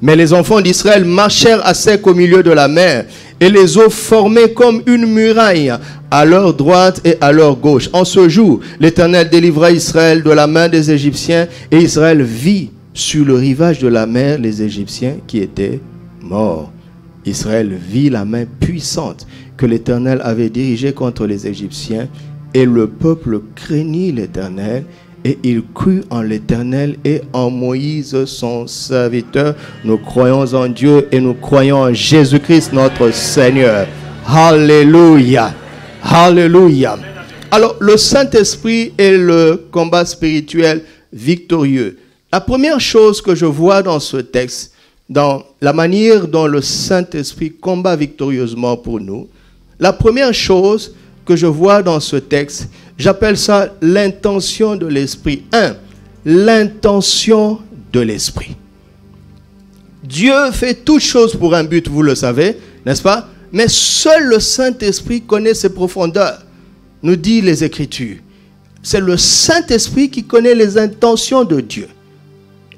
Mais les enfants d'Israël marchèrent à sec au milieu de la mer, et les eaux formaient comme une muraille à leur droite et à leur gauche. En ce jour, l'Éternel délivra Israël de la main des Égyptiens, et Israël vit sur le rivage de la mer les Égyptiens qui étaient morts. Israël vit la main puissante que l'Éternel avait dirigée contre les Égyptiens, et le peuple craignit l'Éternel, et il crut en l'Éternel et en Moïse son serviteur. Nous croyons en Dieu et nous croyons en Jésus-Christ notre Seigneur. Alléluia. Alléluia. Alors, le Saint-Esprit et le combat spirituel victorieux. La première chose que je vois dans ce texte, dans la manière dont le Saint-Esprit combat victorieusement pour nous, la première chose que je vois dans ce texte, j'appelle ça l'intention de l'Esprit. 1. L'intention de l'Esprit. Dieu fait toutes choses pour un but, vous le savez, n'est-ce pas? Mais seul le Saint-Esprit connaît ses profondeurs, nous dit les Écritures. C'est le Saint-Esprit qui connaît les intentions de Dieu.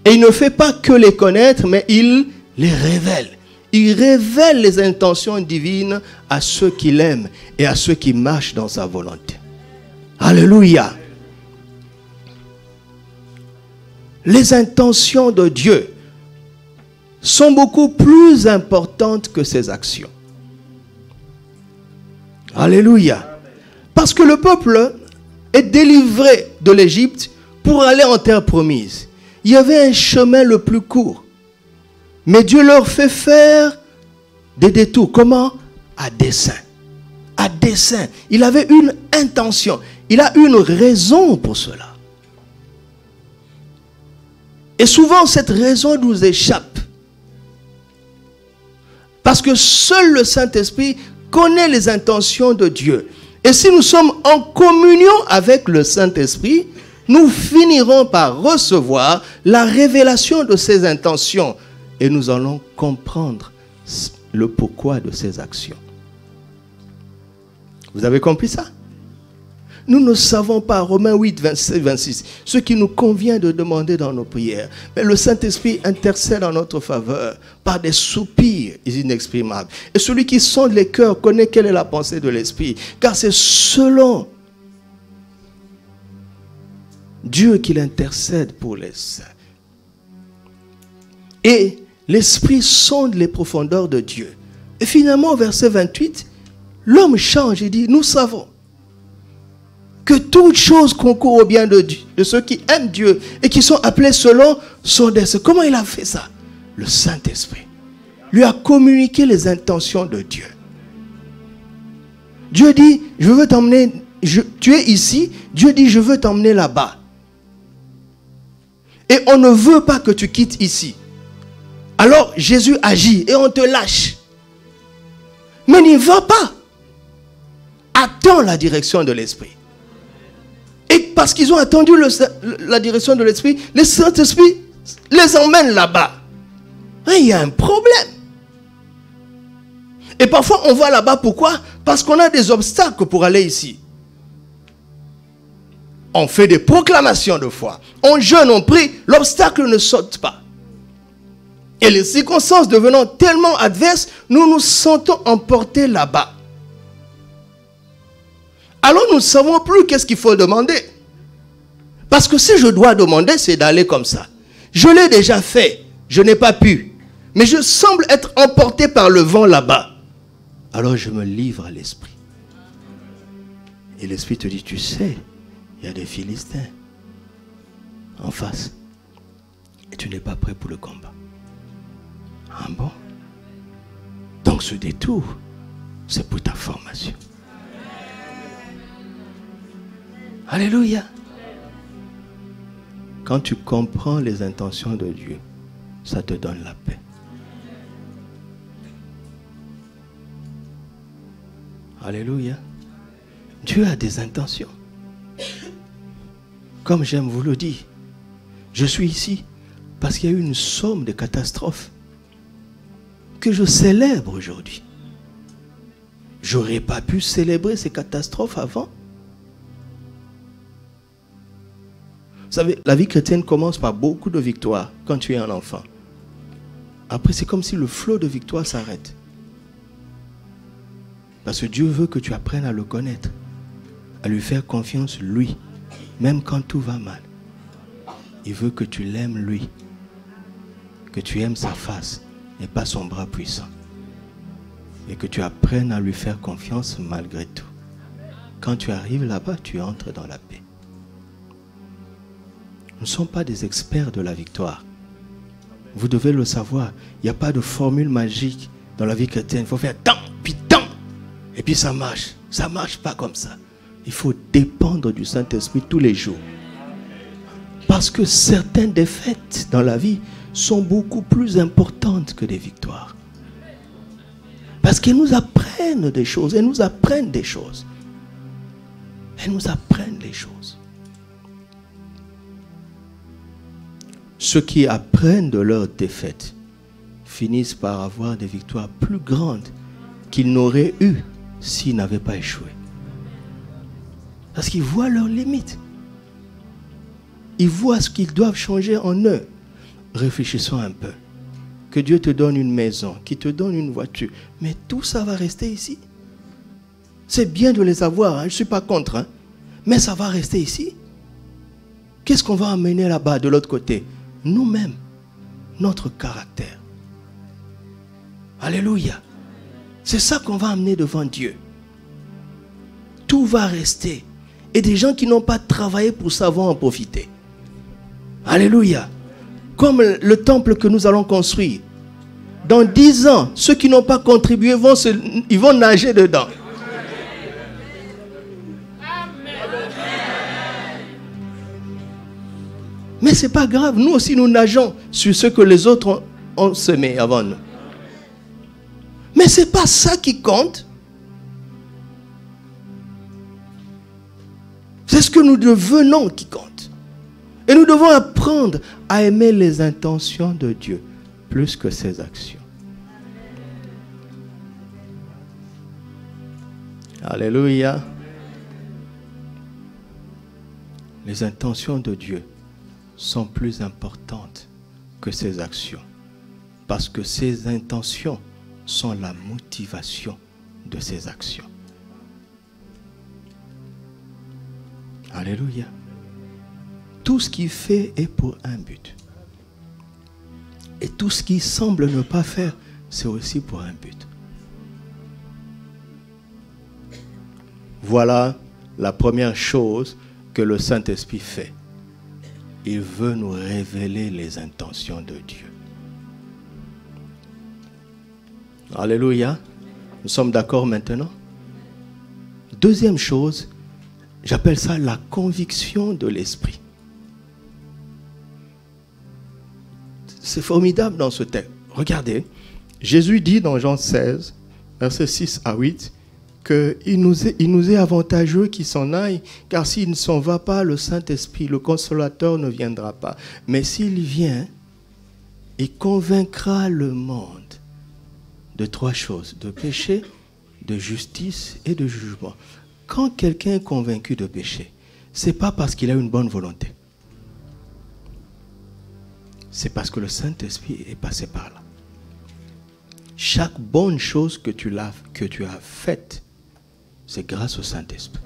Et il ne fait pas que les connaître, mais il les révèle. Il révèle les intentions divines à ceux qui l'aiment et à ceux qui marchent dans sa volonté. Alléluia. Les intentions de Dieu sont beaucoup plus importantes que ses actions. Alléluia. Parce que le peuple est délivré de l'Égypte pour aller en terre promise. Il y avait un chemin le plus court. Mais Dieu leur fait faire des détours. Comment? À dessein. À dessein. Il avait une intention. Il a une raison pour cela. Et souvent, cette raison nous échappe. Parce que seul le Saint-Esprit connaît les intentions de Dieu. Et si nous sommes en communion avec le Saint-Esprit, nous finirons par recevoir la révélation de ses intentions. Et nous allons comprendre le pourquoi de ses actions. Vous avez compris ça? Nous ne savons pas, Romains 8, 27, 26, ce qui nous convient de demander dans nos prières. Mais le Saint-Esprit intercède en notre faveur par des soupirs inexprimables. Et celui qui sonde les cœurs connaît quelle est la pensée de l'Esprit. Car c'est selon Dieu qu'il intercède pour les saints. Et l'Esprit sonde les profondeurs de Dieu. Et finalement, au verset 28, l'homme change et dit, nous savons que toutes choses concourent au bien de ceux qui aiment Dieu et qui sont appelés selon son dessein. Comment il a fait ça? Le Saint-Esprit lui a communiqué les intentions de Dieu. Dieu dit, je veux t'emmener, tu es ici. Dieu dit, je veux t'emmener là-bas. Et on ne veut pas que tu quittes ici. Alors Jésus agit et on te lâche. Mais n'y va pas. Attends la direction de l'Esprit. Et parce qu'ils ont attendu la direction de l'Esprit, le Saint-Esprit les emmène là-bas. Il y a un problème. Et parfois on va là-bas, pourquoi? Parce qu'on a des obstacles pour aller ici. On fait des proclamations de foi. On jeûne, on prie, l'obstacle ne saute pas. Et les circonstances devenant tellement adverses, nous nous sentons emportés là-bas. Alors nous ne savons plus qu'est-ce qu'il faut demander. Parce que si je dois demander, c'est d'aller comme ça. Je l'ai déjà fait, je n'ai pas pu. Mais je semble être emporté par le vent là-bas. Alors je me livre à l'Esprit. Et l'Esprit te dit, tu sais, il y a des Philistins en face. Et tu n'es pas prêt pour le combat. Ah bon? Donc ce détour, c'est pour ta formation. Alléluia. Quand tu comprends les intentions de Dieu, ça te donne la paix. Alléluia. Dieu a des intentions. Comme j'aime vous le dire, je suis ici parce qu'il y a eu une somme de catastrophes que je célèbre aujourd'hui. J'aurais pas pu célébrer ces catastrophes avant. Vous savez, la vie chrétienne commence par beaucoup de victoires quand tu es un enfant. Après, c'est comme si le flot de victoires s'arrête. Parce que Dieu veut que tu apprennes à le connaître, à lui faire confiance, lui, même quand tout va mal. Il veut que tu l'aimes, lui, que tu aimes sa face et pas son bras puissant. Et que tu apprennes à lui faire confiance malgré tout. Quand tu arrives là-bas, tu entres dans la paix. Nous ne sommes pas des experts de la victoire. Vous devez le savoir. Il n'y a pas de formule magique dans la vie chrétienne. Il faut faire tant, puis tant. Et puis ça marche. Ça ne marche pas comme ça. Il faut dépendre du Saint-Esprit tous les jours. Parce que certaines défaites dans la vie sont beaucoup plus importantes que des victoires. Parce qu'elles nous apprennent des choses. Elles nous apprennent des choses. Elles nous apprennent les choses. Ceux qui apprennent de leurs défaites finissent par avoir des victoires plus grandes qu'ils n'auraient eues s'ils n'avaient pas échoué. Parce qu'ils voient leurs limites. Ils voient ce qu'ils doivent changer en eux. Réfléchissons un peu. Que Dieu te donne une maison, qu'il te donne une voiture. Mais tout ça va rester ici. C'est bien de les avoir, hein, je ne suis pas contre. Hein, mais ça va rester ici. Qu'est-ce qu'on va amener là-bas de l'autre côté? Nous-mêmes, notre caractère. Alléluia. C'est ça qu'on va amener devant Dieu. Tout va rester. Et des gens qui n'ont pas travaillé pour savoir en profiter. Alléluia. Comme le temple que nous allons construire. Dans 10 ans, ceux qui n'ont pas contribué, ils vont nager dedans. Mais ce n'est pas grave. Nous aussi, nous nageons sur ce que les autres ont semé avant nous. Mais ce n'est pas ça qui compte. C'est ce que nous devenons qui compte. Et nous devons apprendre à aimer les intentions de Dieu plus que ses actions. Alléluia. Les intentions de Dieu sont plus importantes que ses actions. Parce que ses intentions sont la motivation de ses actions. Alléluia. Tout ce qu'il fait est pour un but. Et tout ce qu'il semble ne pas faire, c'est aussi pour un but. Voilà la première chose que le Saint-Esprit fait. Il veut nous révéler les intentions de Dieu. Alléluia. Nous sommes d'accord maintenant? Deuxième chose, j'appelle ça la conviction de l'Esprit. C'est formidable dans ce texte. Regardez, Jésus dit dans Jean 16, versets 6 à 8, qu'il nous est avantageux qu'il s'en aille, car s'il ne s'en va pas, le Saint-Esprit, le Consolateur ne viendra pas. Mais s'il vient, il convaincra le monde de trois choses, de péché, de justice et de jugement. Quand quelqu'un est convaincu de péché, ce n'est pas parce qu'il a une bonne volonté. C'est parce que le Saint-Esprit est passé par là. Chaque bonne chose que tu as faite, c'est grâce au Saint-Esprit.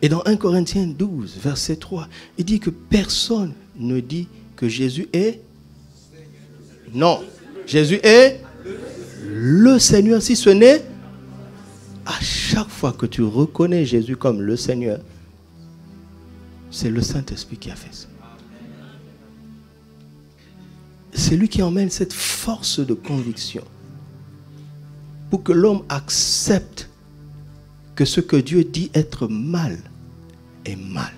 Et dans 1 Corinthiens 12, verset 3, il dit que personne ne dit que Jésus est... Non, Jésus est le Seigneur. Si ce n'est, à chaque fois que tu reconnais Jésus comme le Seigneur, c'est le Saint-Esprit qui a fait ça. C'est lui qui emmène cette force de conviction pour que l'homme accepte que ce que Dieu dit être mal est mal.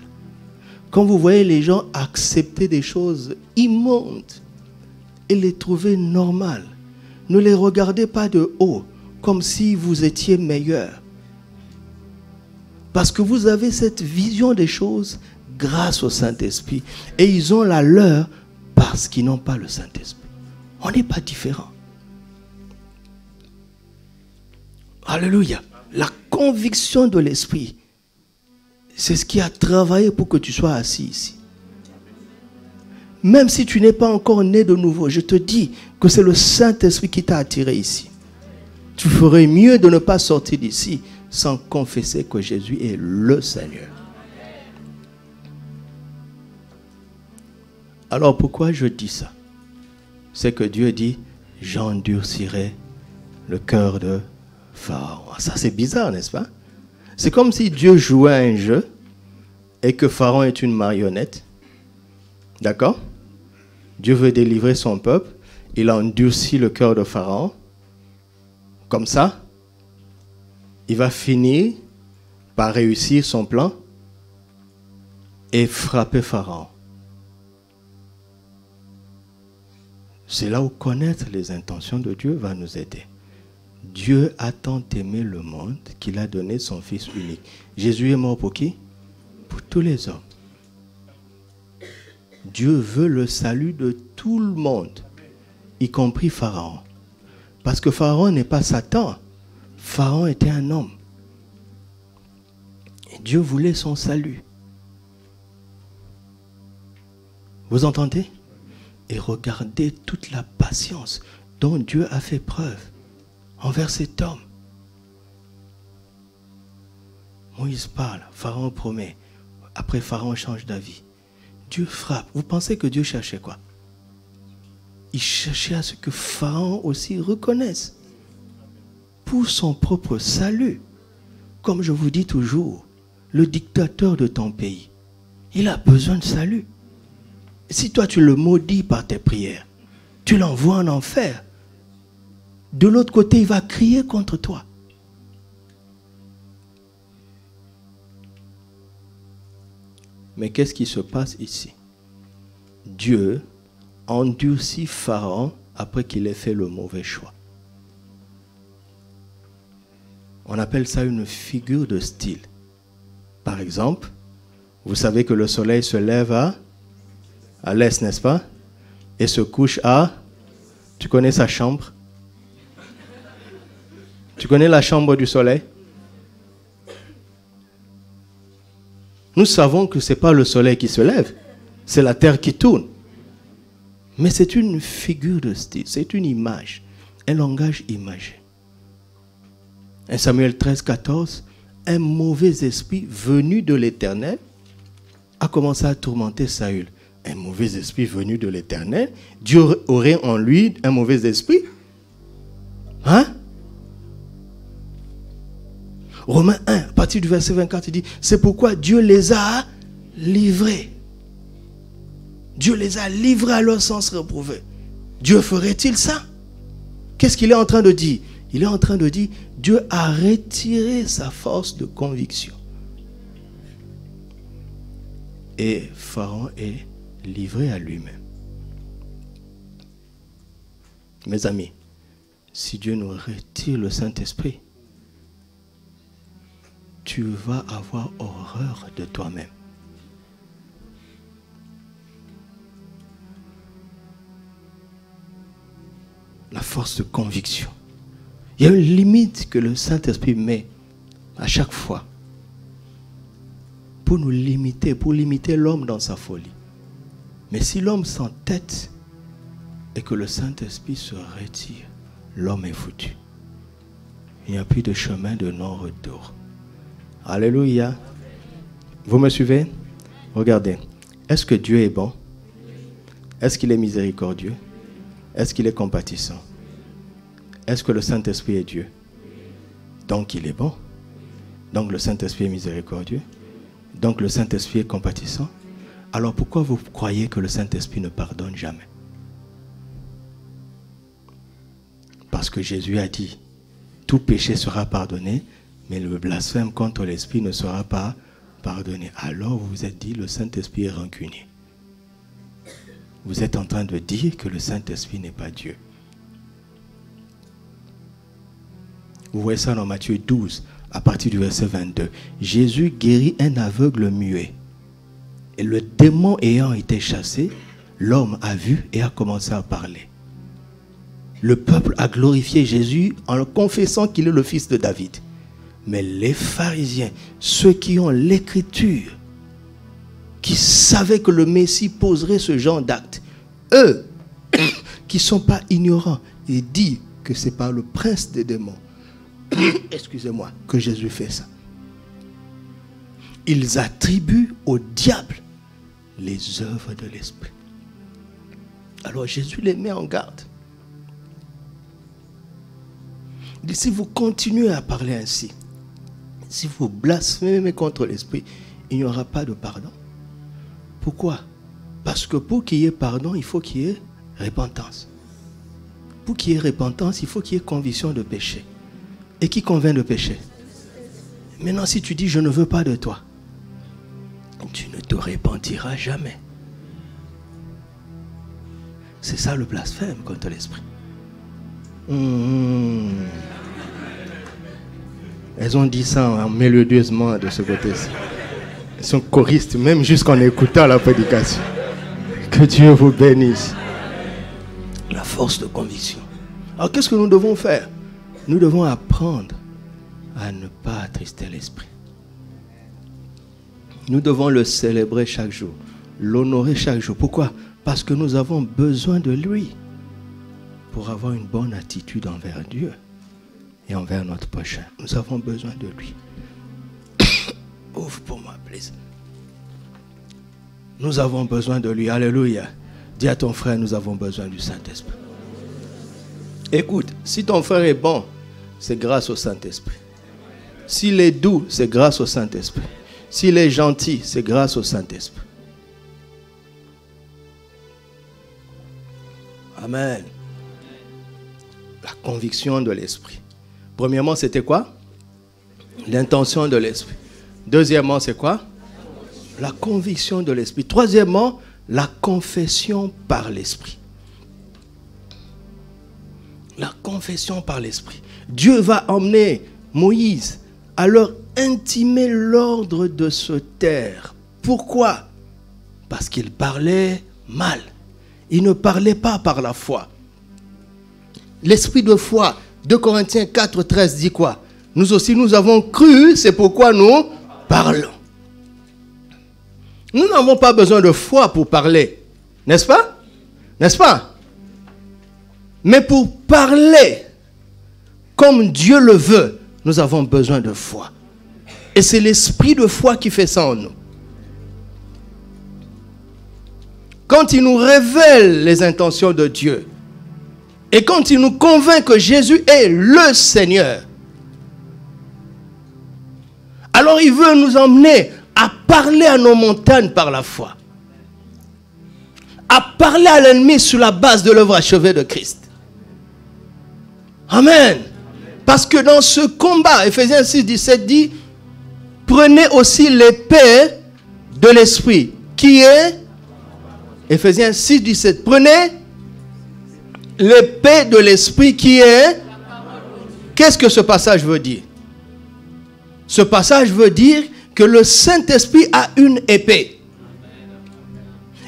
Quand vous voyez les gens accepter des choses immondes et les trouver normales, ne les regardez pas de haut comme si vous étiez meilleur. Parce que vous avez cette vision des choses grâce au Saint-Esprit. Et ils ont la leur parce qu'ils n'ont pas le Saint-Esprit. On n'est pas différents. Alléluia. La conviction de l'Esprit, c'est ce qui a travaillé pour que tu sois assis ici. Même si tu n'es pas encore né de nouveau, je te dis que c'est le Saint-Esprit qui t'a attiré ici. Tu ferais mieux de ne pas sortir d'ici sans confesser que Jésus est le Seigneur. Alors pourquoi je dis ça? C'est que Dieu dit, j'endurcirai le cœur de Pharaon. Ça c'est bizarre, n'est-ce pas? C'est comme si Dieu jouait à un jeu et que Pharaon est une marionnette. D'accord? Dieu veut délivrer son peuple. Il endurcit le cœur de Pharaon. Comme ça, il va finir par réussir son plan et frapper Pharaon. C'est là où connaître les intentions de Dieu va nous aider. Dieu a tant aimé le monde qu'il a donné son Fils unique. Jésus est mort pour qui? Pour tous les hommes. Dieu veut le salut de tout le monde, y compris Pharaon. Parce que Pharaon n'est pas Satan. Pharaon était un homme. Et Dieu voulait son salut. Vous entendez? Et regardez toute la patience dont Dieu a fait preuve envers cet homme. Moïse parle, Pharaon promet. Après, Pharaon change d'avis. Dieu frappe. Vous pensez que Dieu cherchait quoi? Il cherchait à ce que Pharaon aussi reconnaisse pour son propre salut. Comme je vous dis toujours, le dictateur de ton pays, il a besoin de salut. Si toi tu le maudis par tes prières, tu l'envoies en enfer, de l'autre côté il va crier contre toi. Mais qu'est-ce qui se passe ici? Dieu endurcit Pharaon après qu'il ait fait le mauvais choix. On appelle ça une figure de style. Par exemple, vous savez que le soleil se lève à l'est, n'est-ce pas? Et se couche à... Tu connais sa chambre? Tu connais la chambre du soleil? Nous savons que ce n'est pas le soleil qui se lève, c'est la terre qui tourne. Mais c'est une figure de style, c'est une image, un langage imagé. 1 Samuel 13, 14, un mauvais esprit venu de l'Éternel a commencé à tourmenter Saül. Un mauvais esprit venu de l'Éternel, Dieu aurait en lui un mauvais esprit? Hein? Romains 1, à partir du verset 24, il dit, c'est pourquoi Dieu les a livrés. Dieu les a livrés à leur sens réprouvé. Dieu ferait-il ça? Qu'est-ce qu'il est en train de dire? Il est en train de dire, Dieu a retiré sa force de conviction. Et Pharaon est livré à lui-même. Mes amis, si Dieu nous retire le Saint-Esprit, tu vas avoir horreur de toi-même. La force de conviction. Il y a une limite que le Saint-Esprit met à chaque fois pour nous limiter, pour limiter l'homme dans sa folie. Mais si l'homme s'entête et que le Saint-Esprit se retire, l'homme est foutu. Il n'y a plus de chemin de non-retour. Alléluia. Vous me suivez? Regardez. Est-ce que Dieu est bon? Est-ce qu'il est miséricordieux? Est-ce qu'il est compatissant? Est-ce que le Saint-Esprit est Dieu? Donc il est bon. Donc le Saint-Esprit est miséricordieux. Donc le Saint-Esprit est compatissant. Alors pourquoi vous croyez que le Saint-Esprit ne pardonne jamais? Parce que Jésus a dit, tout péché sera pardonné, mais le blasphème contre l'Esprit ne sera pas pardonné. Alors vous vous êtes dit, le Saint-Esprit est rancunier. Vous êtes en train de dire que le Saint-Esprit n'est pas Dieu. Vous voyez ça dans Matthieu 12, à partir du verset 22. Jésus guérit un aveugle muet. Et le démon ayant été chassé, l'homme a vu et a commencé à parler. Le peuple a glorifié Jésus en le confessant qu'il est le fils de David. Mais les pharisiens, ceux qui ont l'écriture, qui savaient que le Messie poserait ce genre d'acte, eux, qui ne sont pas ignorants, ils disent que c'est par le prince des démons, excusez-moi, que Jésus fait ça. Ils attribuent au diable les œuvres de l'esprit. Alors Jésus les met en garde. Il dit, si vous continuez à parler ainsi, si vous blasphémez contre l'esprit, il n'y aura pas de pardon. Pourquoi? Parce que pour qu'il y ait pardon, il faut qu'il y ait repentance. Pour qu'il y ait repentance, il faut qu'il y ait conviction de péché. Et qui convainc de péché? Maintenant, si tu dis, je ne veux pas de toi, tu ne te repentiras jamais. C'est ça le blasphème contre l'esprit. Elles ont dit ça mélodieusement de ce côté-ci. Elles sont choristes, même jusqu'en écoutant la prédication. Que Dieu vous bénisse. La force de conviction. Alors qu'est-ce que nous devons faire? Nous devons apprendre à ne pas attrister l'esprit. Nous devons le célébrer chaque jour, l'honorer chaque jour. Pourquoi? Parce que nous avons besoin de lui pour avoir une bonne attitude envers Dieu et envers notre prochain. Nous avons besoin de lui. Ouvre pour moi, please. Nous avons besoin de lui. Alléluia. Dis à ton frère, nous avons besoin du Saint-Esprit. Écoute, si ton frère est bon, c'est grâce au Saint-Esprit. S'il est doux, c'est grâce au Saint-Esprit. S'il est gentil, c'est grâce au Saint-Esprit. Amen. La conviction de l'esprit. Premièrement, c'était quoi? L'intention de l'esprit. Deuxièmement, c'est quoi? La conviction de l'esprit. Troisièmement, la confession par l'esprit. La confession par l'esprit. Dieu va emmener Moïse à leur intimer l'ordre de se taire. Pourquoi? Parce qu'il parlait mal. Il ne parlait pas par la foi. L'esprit de foi, 2 Corinthiens 4, 13 dit quoi? Nous aussi, nous avons cru, c'est pourquoi nous parlons. Nous n'avons pas besoin de foi pour parler. N'est-ce pas? N'est-ce pas? Mais pour parler comme Dieu le veut, nous avons besoin de foi. Et c'est l'esprit de foi qui fait ça en nous. Quand il nous révèle les intentions de Dieu, et quand il nous convainc que Jésus est le Seigneur, Alors il veut nous emmener à parler à nos montagnes par la foi. À parler à l'ennemi sur la base de l'œuvre achevée de Christ. Amen. Parce que dans ce combat, Ephésiens 6, 17 dit, prenez aussi l'épée de l'esprit, qui est, Ephésiens 6, 17, prenez l'épée de l'esprit qui est, qu'est-ce que ce passage veut dire? Ce passage veut dire que le Saint-Esprit a une épée.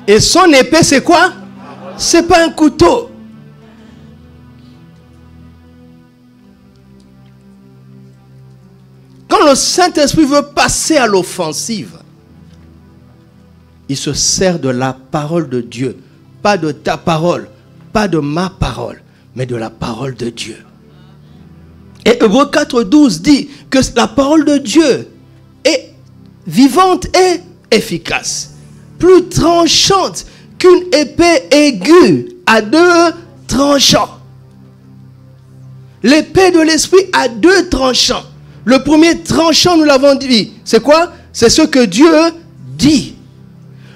Et son épée, c'est quoi? C'est pas un couteau. Quand le Saint-Esprit veut passer à l'offensive, il se sert de la parole de Dieu. Pas de ta parole, pas de ma parole, mais de la parole de Dieu. Et Hébreux 4,12 dit que la parole de Dieu est vivante et efficace. Plus tranchante qu'une épée aiguë à 2 tranchants. L'épée de l'esprit a 2 tranchants. Le premier tranchant, nous l'avons dit, c'est quoi? C'est ce que Dieu dit.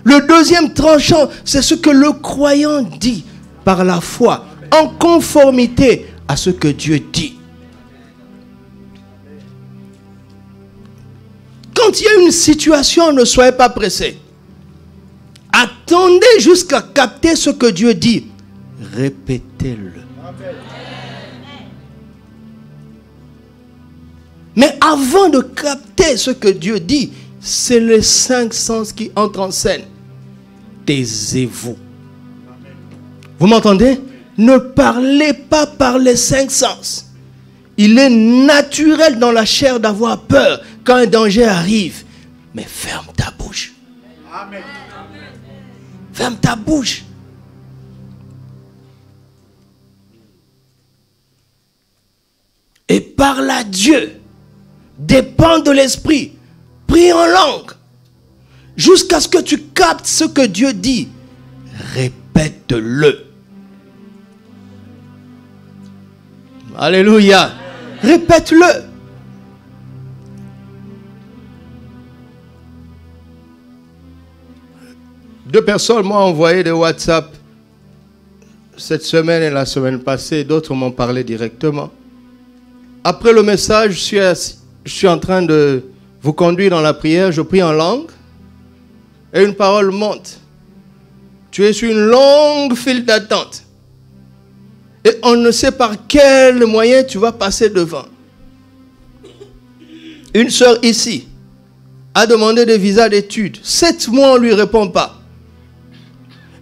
Le deuxième tranchant, c'est ce que le croyant dit par la foi, en conformité à ce que Dieu dit. Quand il y a une situation, ne soyez pas pressés. Attendez jusqu'à capter ce que Dieu dit. Répétez-le. Mais avant de capter ce que Dieu dit, c'est les 5 sens qui entrent en scène. Taisez-vous. Vous m'entendez? Ne parlez pas par les 5 sens. Il est naturel dans la chair d'avoir peur quand un danger arrive. Mais ferme ta bouche. Amen. Ferme ta bouche. Et parle à Dieu. Dépend de l'esprit. Prie en langue. Jusqu'à ce que tu captes ce que Dieu dit. Répète-le. Alléluia. Répète-le. Deux personnes m'ont envoyé des WhatsApp cette semaine et la semaine passée. D'autres m'ont parlé directement. Après le message, je suis en train de vous conduire dans la prière. Je prie en langue. Et une parole monte. Tu es sur une longue file d'attente. Et on ne sait par quel moyen tu vas passer devant. Une sœur ici a demandé des visas d'études. 7 mois, on ne lui répond pas.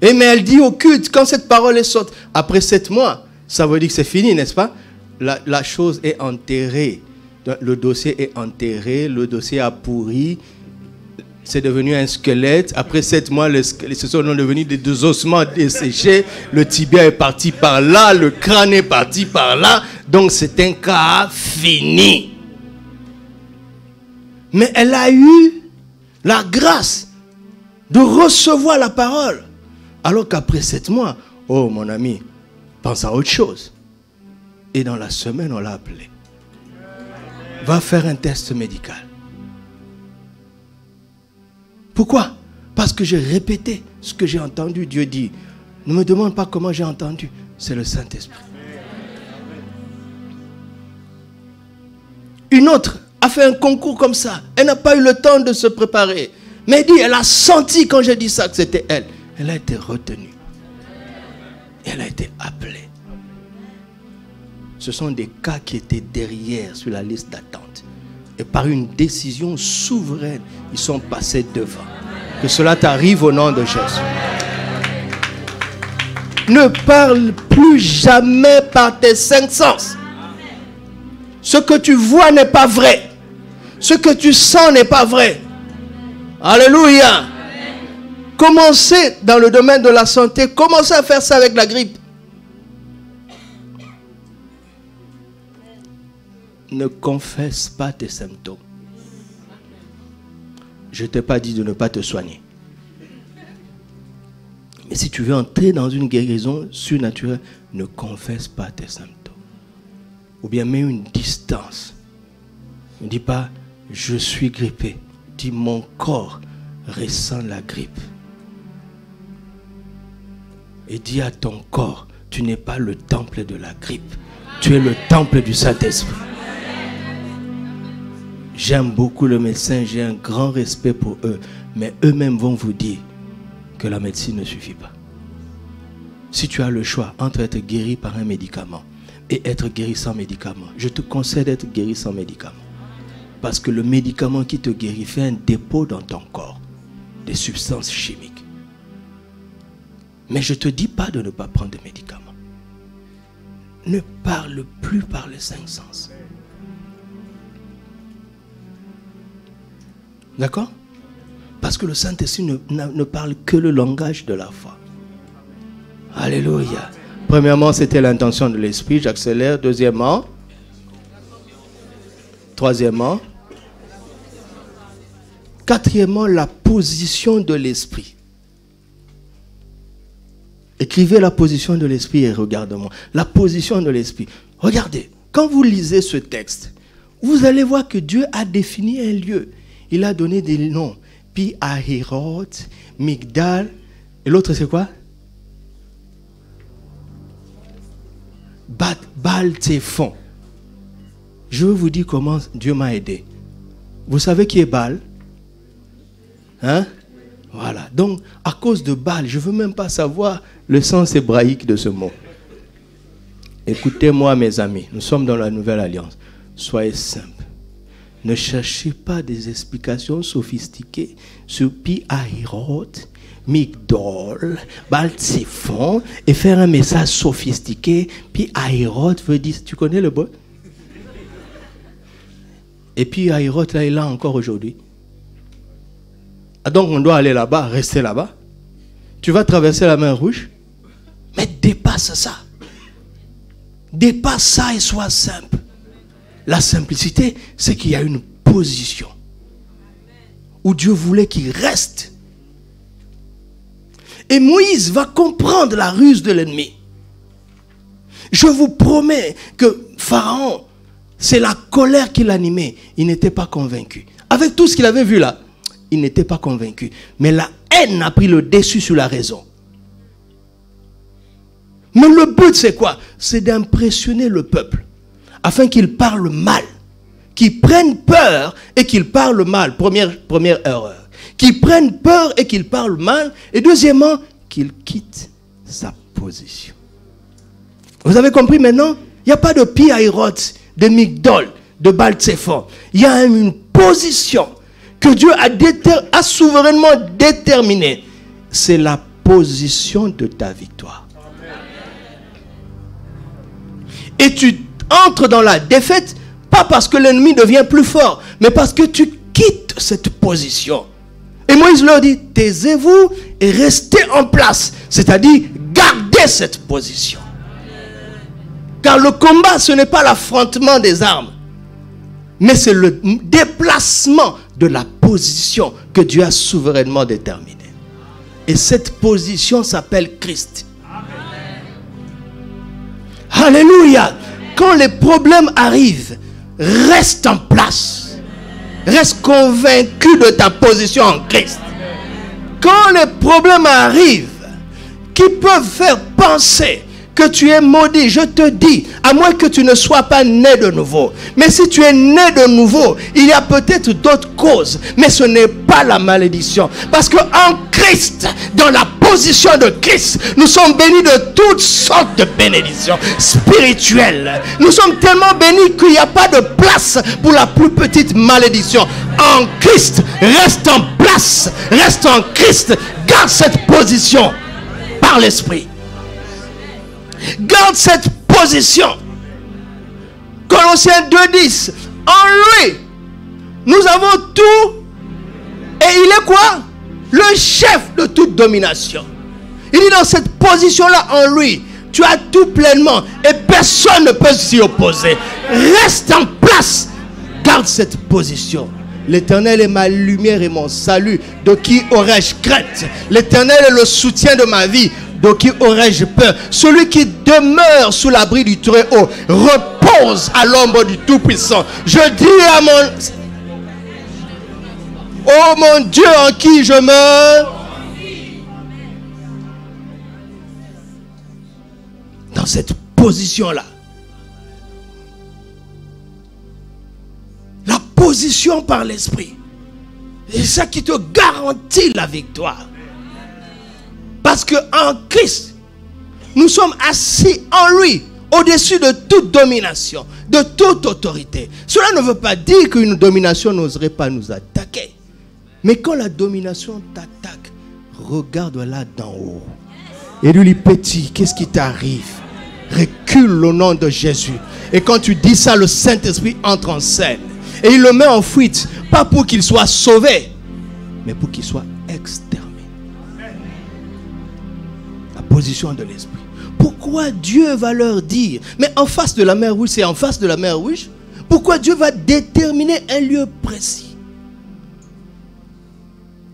Et mais elle dit au culte, quand cette parole est sortie, après 7 mois, ça veut dire que c'est fini, n'est-ce pas? La chose est enterrée. Le dossier est enterré, le dossier a pourri. C'est devenu un squelette. Après 7 mois, ce sont devenus des ossements desséchés. Le tibia est parti par là. Le crâne est parti par là. Donc c'est un cas fini. Mais elle a eu la grâce de recevoir la parole. Alors qu'après 7 mois, oh mon ami, pense à autre chose. Et dans la semaine, on l'a appelé. Va faire un test médical. Pourquoi? Parce que j'ai répété ce que j'ai entendu. Dieu dit, ne me demande pas comment j'ai entendu. C'est le Saint-Esprit. Une autre a fait un concours comme ça. Elle n'a pas eu le temps de se préparer. Mais elle dit, elle a senti quand j'ai dit ça que c'était elle. Elle a été retenue. Elle a été appelée. Ce sont des cas qui étaient derrière sur la liste d'attente. Et par une décision souveraine, ils sont passés devant. Que cela t'arrive au nom de Jésus. Ne parle plus jamais par tes 5 sens. Ce que tu vois n'est pas vrai. Ce que tu sens n'est pas vrai. Alléluia. Commencez dans le domaine de la santé. Commencez à faire ça avec la grippe. Ne confesse pas tes symptômes. Je ne t'ai pas dit de ne pas te soigner. Mais si tu veux entrer dans une guérison surnaturelle, ne confesse pas tes symptômes. Ou bien mets une distance. Ne dis pas, je suis grippé. Dis, mon corps ressent la grippe. Et dis à ton corps, tu n'es pas le temple de la grippe. Tu es le temple du Saint-Esprit. J'aime beaucoup le médecin, j'ai un grand respect pour eux. Mais eux-mêmes vont vous dire que la médecine ne suffit pas. Si tu as le choix entre être guéri par un médicament et être guéri sans médicament, je te conseille d'être guéri sans médicament. Parce que le médicament qui te guérit fait un dépôt dans ton corps des substances chimiques. Mais je ne te dis pas de ne pas prendre de médicaments. Ne parle plus par les 5 sens. D'accord? Parce que le Saint-Esprit ne parle que le langage de la foi. Alléluia. Premièrement, c'était l'intention de l'Esprit. J'accélère. Deuxièmement. Troisièmement. Quatrièmement, la position de l'Esprit. Écrivez la position de l'Esprit et regardez-moi. La position de l'Esprit. Regardez, quand vous lisez ce texte, vous allez voir que Dieu a défini un lieu. Il a donné des noms. Pi Ahirot, Migdal. Et l'autre c'est quoi? Baal Tzephon. Je vais vous dire comment Dieu m'a aidé. Vous savez qui est Baal? Hein? Voilà. Donc, à cause de Baal, je ne veux même pas savoir le sens hébraïque de ce mot. Écoutez-moi, mes amis. Nous sommes dans la nouvelle alliance. Soyez simples. Ne cherchez pas des explications sophistiquées sur Pi Ahirot, Migdol, Baal Tzephon et faire un message sophistiqué. Pi Ahirot veut dire, tu connais le mot? Et puis Ahirot, là, il est là encore aujourd'hui. Donc on doit aller là-bas, rester là-bas. Tu vas traverser la mer Rouge, mais dépasse ça. Dépasse ça et sois simple. La simplicité, c'est qu'il y a une position où Dieu voulait qu'il reste. Et Moïse va comprendre la ruse de l'ennemi. Je vous promets que Pharaon, c'est la colère qui l'animait. Il n'était pas convaincu. Avec tout ce qu'il avait vu là, il n'était pas convaincu. Mais la haine a pris le dessus sur la raison. Mais le but c'est quoi? C'est d'impressionner le peuple. Afin qu'ils parlent mal. Qu'ils prennent peur et qu'ils parlent mal. Première erreur. Qu'ils prennent peur et qu'ils parlent mal. Et deuxièmement, qu'ils quittent sa position. Vous avez compris maintenant? Il n'y a pas de Pi Ahirot, de Migdol, de Baal Tzephon. Il y a une position que Dieu a souverainement déterminée. C'est la position de ta victoire. Et tu entres dans la défaite, pas parce que l'ennemi devient plus fort, mais parce que tu quittes cette position. Et Moïse leur dit, taisez-vous et restez en place. C'est-à-dire, gardez cette position. Car le combat, ce n'est pas l'affrontement des armes, mais c'est le déplacement de la position que Dieu a souverainement déterminée. Et cette position s'appelle Christ. Alléluia. Quand les problèmes arrivent, reste en place. Reste convaincu de ta position en Christ. Quand les problèmes arrivent, qui peuvent faire penser que tu es maudit, je te dis, à moins que tu ne sois pas né de nouveau. Mais si tu es né de nouveau, il y a peut-être d'autres causes, mais ce n'est pas la malédiction. Parce qu'en Christ, dans la position de Christ, nous sommes bénis de toutes sortes de bénédictions spirituelles. Nous sommes tellement bénis qu'il n'y a pas de place pour la plus petite malédiction. En Christ, reste en place, reste en Christ, garde cette position par l'Esprit. Garde cette position. Colossiens 2:10. En lui, nous avons tout. Et il est quoi? Le chef de toute domination. Il dit dans cette position-là, en lui, tu as tout pleinement. Et personne ne peut s'y opposer. Reste en place. Garde cette position. L'Éternel est ma lumière et mon salut. De qui aurais-je crainte? L'Éternel est le soutien de ma vie. De qui aurais-je peur? Celui qui demeure sous l'abri du Très-Haut repose à l'ombre du Tout-Puissant. Je dis à mon... Oh mon Dieu en qui je me... Dans cette position-là. La position par l'esprit. C'est ça qui te garantit la victoire. Parce qu'en Christ, nous sommes assis en lui, au-dessus de toute domination, de toute autorité. Cela ne veut pas dire qu'une domination n'oserait pas nous attaquer. Mais quand la domination t'attaque, regarde-la d'en haut. Et lui, petit, qu'est-ce qui t'arrive? Recule au nom de Jésus. Et quand tu dis ça, le Saint-Esprit entre en scène. Et il le met en fuite. Pas pour qu'il soit sauvé, mais pour qu'il soit exterminé. La position de l'esprit. Pourquoi Dieu va leur dire, mais en face de la mer Rouge, c'est en face de la mer Rouge. Pourquoi Dieu va déterminer un lieu précis?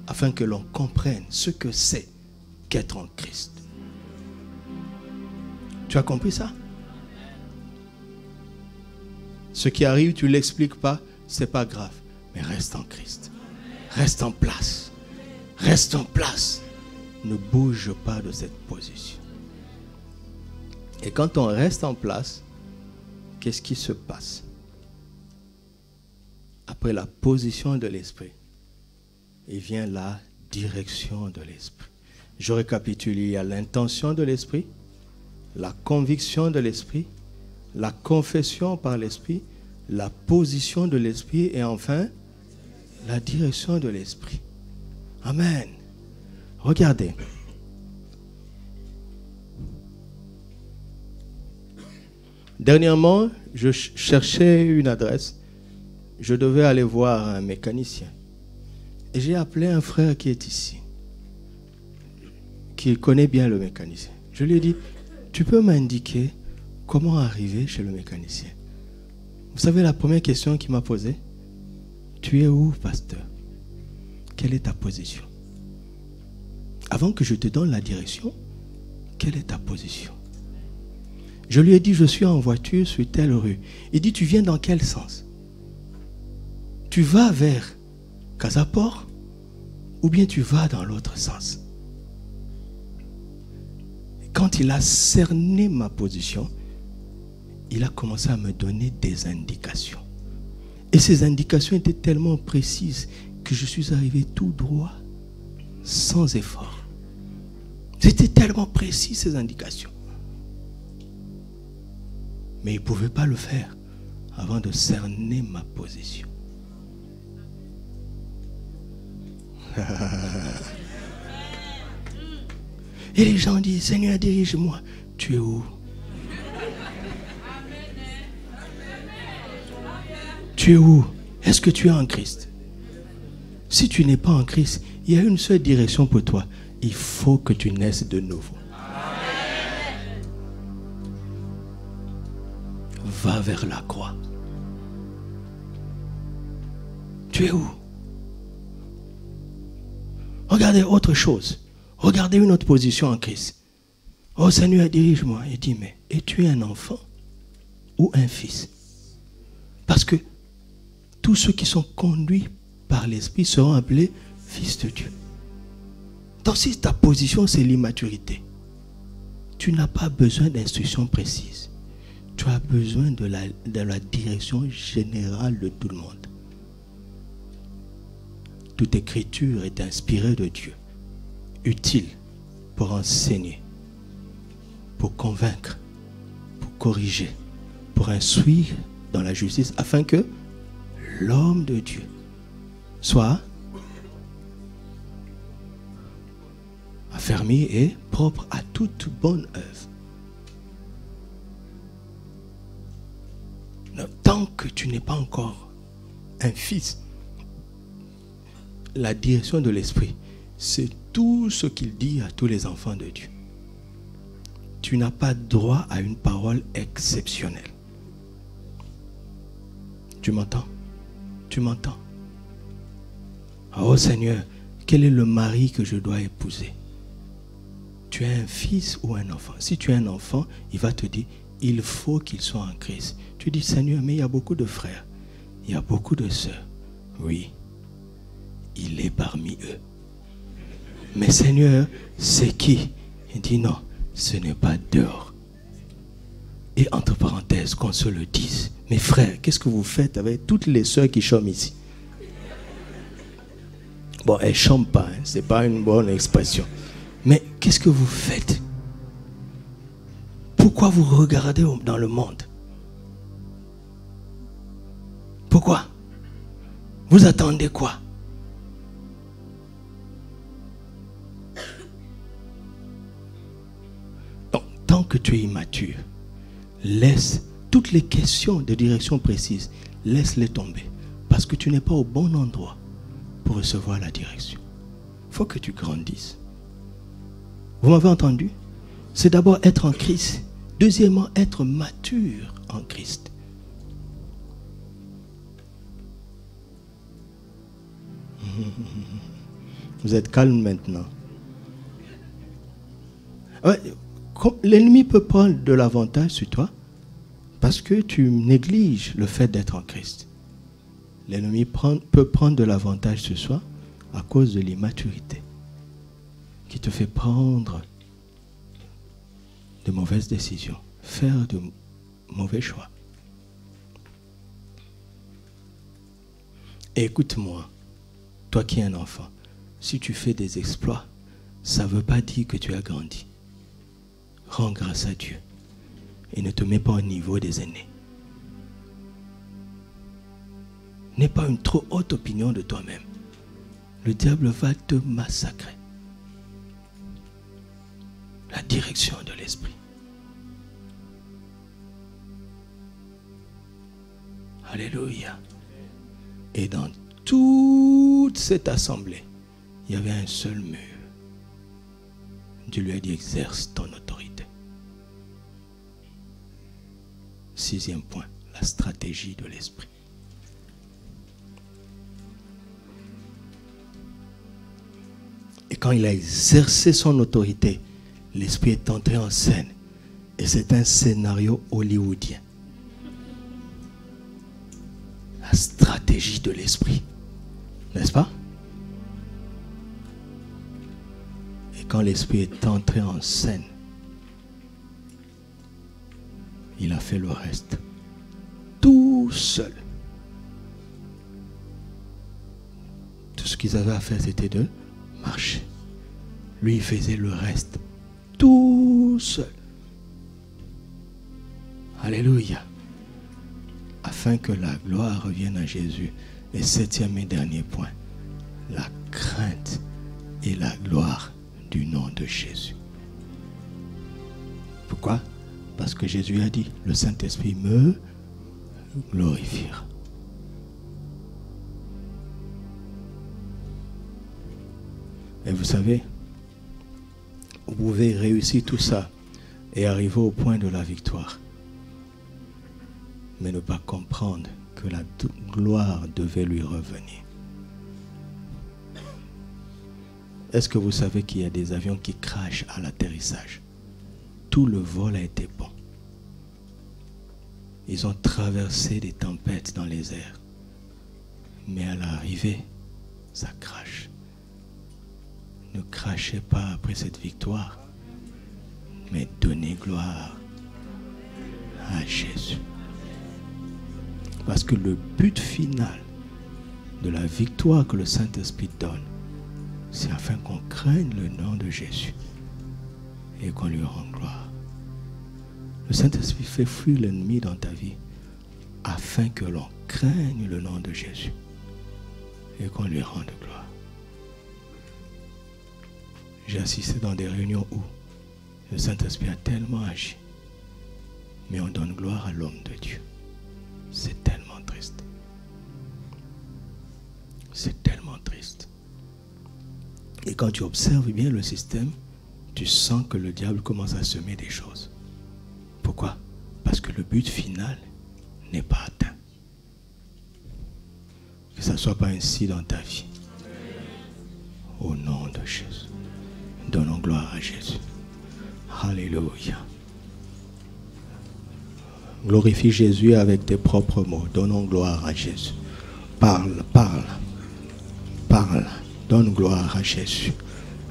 Afin que l'on comprenne ce que c'est qu'être en Christ. Tu as compris ça? Ce qui arrive, tu ne l'expliques pas, ce n'est pas grave. Mais reste en Christ. Reste en place. Reste en place. Ne bouge pas de cette position. Et quand on reste en place, qu'est-ce qui se passe? Après la position de l'esprit, il vient la direction de l'esprit. Je récapitule, il y a l'intention de l'esprit, la conviction de l'esprit, la confession par l'esprit, la position de l'esprit et enfin, la direction de l'esprit. Amen. Regardez. Dernièrement, je cherchais une adresse. Je devais aller voir un mécanicien. Et j'ai appelé un frère qui est ici, qui connaît bien le mécanicien. Je lui ai dit, tu peux m'indiquer comment arriver chez le mécanicien? Vous savez la première question qu'il m'a posée? Tu es où, pasteur? Quelle est ta position? Avant que je te donne la direction, quelle est ta position? Je lui ai dit, je suis en voiture sur telle rue. Il dit, tu viens dans quel sens? Tu vas vers Casaport ou bien tu vas dans l'autre sens? Quand il a cerné ma position, il a commencé à me donner des indications. Et ces indications étaient tellement précises que je suis arrivé tout droit, sans effort. C'était tellement précis ces indications. Mais il ne pouvait pas le faire avant de cerner ma position. Et les gens disent, Seigneur, dirige-moi. Tu es où? Tu es où? Est-ce que tu es en Christ? Si tu n'es pas en Christ, il y a une seule direction pour toi. Il faut que tu naisses de nouveau. Va vers la croix. Tu es où? Regardez autre chose. Regardez une autre position en Christ. Oh Seigneur, dirige-moi. Il dit, mais es-tu un enfant ou un fils? Parce que tous ceux qui sont conduits par l'Esprit seront appelés fils de Dieu. Donc si ta position c'est l'immaturité, tu n'as pas besoin d'instructions précises. Tu as besoin de la direction générale de tout le monde. Toute écriture est inspirée de Dieu, utile pour enseigner, pour convaincre, pour corriger, pour instruire dans la justice, afin que l'homme de Dieu soit affermi et propre à toute bonne œuvre. Tant que tu n'es pas encore un fils, la direction de l'esprit, c'est tout ce qu'il dit à tous les enfants de Dieu. Tu n'as pas droit à une parole exceptionnelle. Tu m'entends? Tu m'entends? Oh Seigneur, quel est le mari que je dois épouser? Tu es un fils ou un enfant? Si tu es un enfant, il va te dire, il faut qu'il soit en Christ. Tu dis, Seigneur, mais il y a beaucoup de frères, il y a beaucoup de sœurs. Oui. il est parmi eux. Mais Seigneur, c'est qui? Il dit non, ce n'est pas dehors. Et entre parenthèses, qu'on se le dise, mes frères, qu'est-ce que vous faites avec toutes les sœurs qui chantent ici? Bon, elles ne chantent pas, hein, ce n'est pas une bonne expression. Mais qu'est-ce que vous faites? Pourquoi vous regardez dans le monde? Pourquoi? Vous attendez quoi? Donc, tant que tu es immature, laisse toutes les questions de direction précise, laisse-les tomber. Parce que tu n'es pas au bon endroit pour recevoir la direction. Il faut que tu grandisses. Vous m'avez entendu? C'est d'abord être en Christ. Deuxièmement, être mature en Christ. Vous êtes calme maintenant. Ouais, l'ennemi peut prendre de l'avantage sur toi parce que tu négliges le fait d'être en Christ. L'ennemi peut prendre de l'avantage sur soi à cause de l'immaturité qui te fait prendre de mauvaises décisions, faire de mauvais choix. Et écoute-moi, toi qui es un enfant, si tu fais des exploits, ça ne veut pas dire que tu as grandi. Rends grâce à Dieu et ne te mets pas au niveau des aînés. N'aie pas une trop haute opinion de toi-même. Le diable va te massacrer. La direction de l'esprit. Alléluia. Et dans toute cette assemblée, il y avait un seul mur. Dieu lui a dit, exerce ton autorité. 6e point, la stratégie de l'esprit. Et quand il a exercé son autorité, l'esprit est entré en scène. Et c'est un scénario hollywoodien. La stratégie de l'esprit. N'est-ce pas? Et quand l'esprit est entré en scène, il a fait le reste. Tout seul. Tout ce qu'ils avaient à faire, c'était de marcher. Lui, il faisait le reste. Tout seul. Alléluia. Afin que la gloire revienne à Jésus. Et 7e et dernier point, la crainte et la gloire du nom de Jésus. Pourquoi? Parce que Jésus a dit, le Saint-Esprit me glorifiera. Et vous savez, vous pouvez réussir tout ça et arriver au point de la victoire. Mais ne pas comprendre que la gloire devait lui revenir. Est-ce que vous savez qu'il y a des avions qui crachent à l'atterrissage? Tout le vol a été bon. Ils ont traversé des tempêtes dans les airs. Mais à l'arrivée, ça crache. Ne crachez pas après cette victoire, mais donnez gloire à Jésus. Parce que le but final de la victoire que le Saint-Esprit donne, c'est afin qu'on craigne le nom de Jésus et qu'on lui rende gloire. Le Saint-Esprit fait fuir l'ennemi dans ta vie afin que l'on craigne le nom de Jésus et qu'on lui rende gloire. J'ai assisté dans des réunions où le Saint-Esprit a tellement agi, mais on donne gloire à l'homme de Dieu. C'est tellement triste. C'est tellement triste. Et quand tu observes bien le système, tu sens que le diable commence à semer des choses. Pourquoi? Parce que le but final n'est pas atteint. Que ça ne soit pas ainsi dans ta vie. Au nom de Jésus. Donnons gloire à Jésus. Alléluia. Glorifie Jésus avec tes propres mots. Donnons gloire à Jésus. Parle, parle, parle. Donne gloire à Jésus.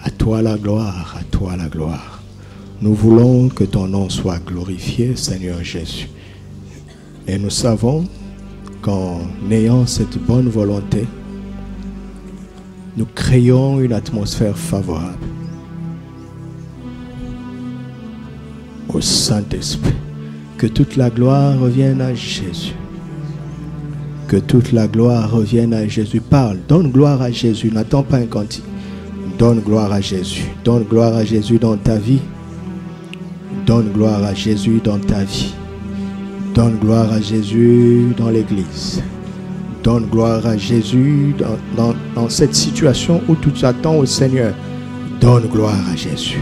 À toi la gloire, à toi la gloire. Nous voulons que ton nom soit glorifié, Seigneur Jésus. Et nous savons qu'en ayant cette bonne volonté, nous créons une atmosphère favorable au Saint-Esprit. Que toute la gloire revienne à Jésus. Que toute la gloire revienne à Jésus. Parle, donne gloire à Jésus. N'attends pas un cantique. Donne gloire à Jésus. Donne gloire à Jésus dans ta vie. Donne gloire à Jésus dans ta vie. Donne gloire à Jésus dans l'église. Donne gloire à Jésus dans cette situation où tu t'attends au Seigneur. Donne gloire à Jésus.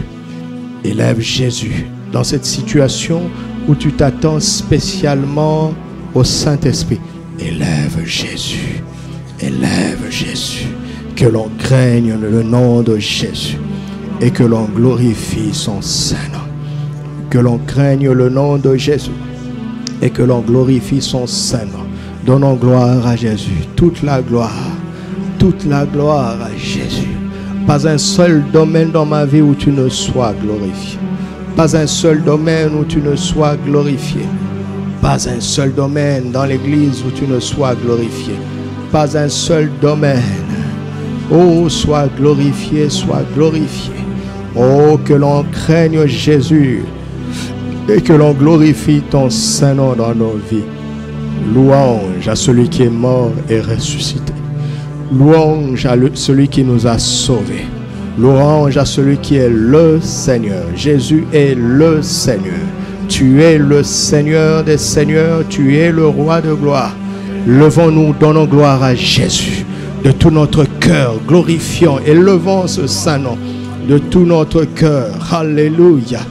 Élève Jésus dans cette situation où tu t'attends spécialement au Saint-Esprit. Élève Jésus. Élève Jésus. Que l'on craigne le nom de Jésus et que l'on glorifie son Saint nom. Que l'on craigne le nom de Jésus et que l'on glorifie son Saint nom. Donnons gloire à Jésus. Toute la gloire à Jésus. Pas un seul domaine dans ma vie où tu ne sois glorifié. Pas un seul domaine où tu ne sois glorifié. Pas un seul domaine dans l'église où tu ne sois glorifié. Pas un seul domaine. Oh, sois glorifié, sois glorifié. Oh, que l'on craigne Jésus et que l'on glorifie ton Saint nom dans nos vies. Louange à celui qui est mort et ressuscité. Louange à celui qui nous a sauvés. Louange à celui qui est le Seigneur. Jésus est le Seigneur. Tu es le Seigneur des Seigneurs. Tu es le Roi de gloire. Levons-nous, donnons gloire à Jésus. De tout notre cœur, glorifions et levons ce Saint nom. De tout notre cœur. Alléluia.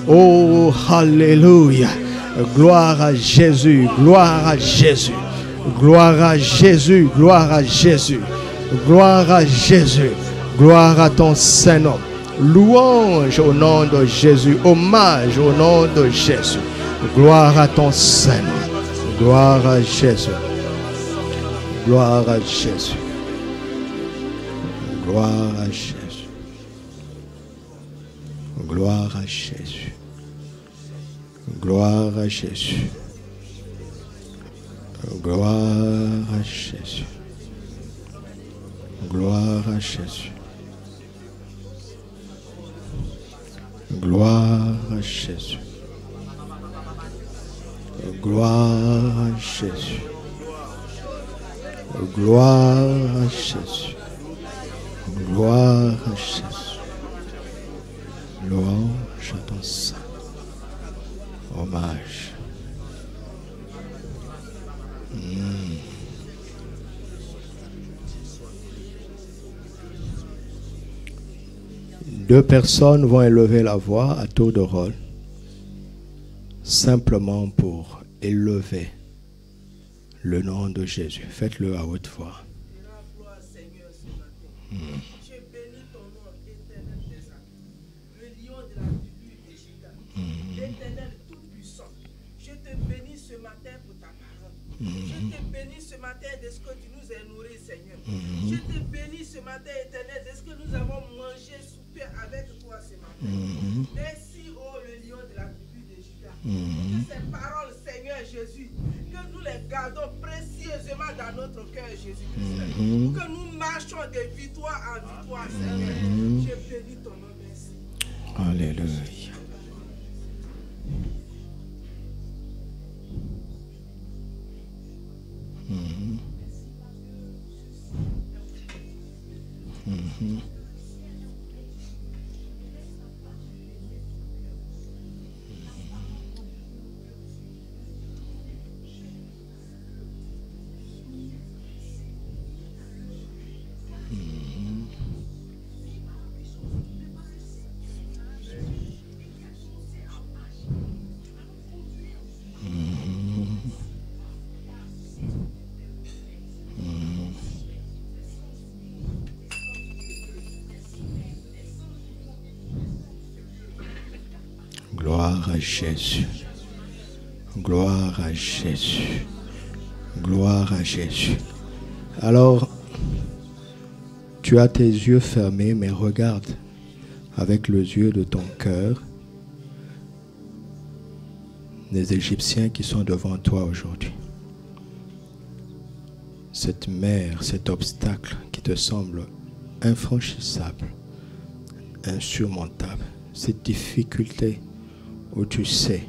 Oh, alléluia. Gloire à Jésus. Gloire à Jésus. Gloire à Jésus. Gloire à Jésus. Gloire à Jésus. Gloire à ton Saint-Nom. Louange au nom de Jésus. Hommage au nom de Jésus. Gloire à ton Saint-Nom. Gloire à Jésus. Gloire à Jésus. Gloire à Jésus. Gloire à Jésus. Gloire à Jésus. Gloire à Jésus. Gloire à Jésus. Gloire à Jésus. Gloire à Jésus. Gloire à Jésus. Gloire à Jésus. Louange à ton Saint. Hommage. Deux personnes vont élever la voix à tour de rôle, simplement pour élever le nom de Jésus. Faites-le à haute voix. Je bénis ton nom, éternel des armées, le lion de la tribu de Juda, l'éternel tout-puissant. Je te bénis ce matin pour ta parole. Je te bénis ce matin de ce que tu nous as nourris, Seigneur. Je te bénis ce matin, éternel, de ce que nous avons mangé, soupé avec toi ce matin. Merci, oh le lion de la tribu de Juda. Que ces paroles, Seigneur Jésus, que nous les gardons précieusement dans notre cœur, Jésus-Christ. Pour que nous marchions de victoire en victoire, Seigneur. Je bénis ton nom, merci. Alléluia. Gloire à Jésus. Gloire à Jésus. Gloire à Jésus. Alors, Tu as tes yeux fermés, mais regarde avec les yeux de ton cœur les Égyptiens qui sont devant toi aujourd'hui. Cette mer, cet obstacle qui te semble infranchissable, insurmontable, cette difficulté où tu sais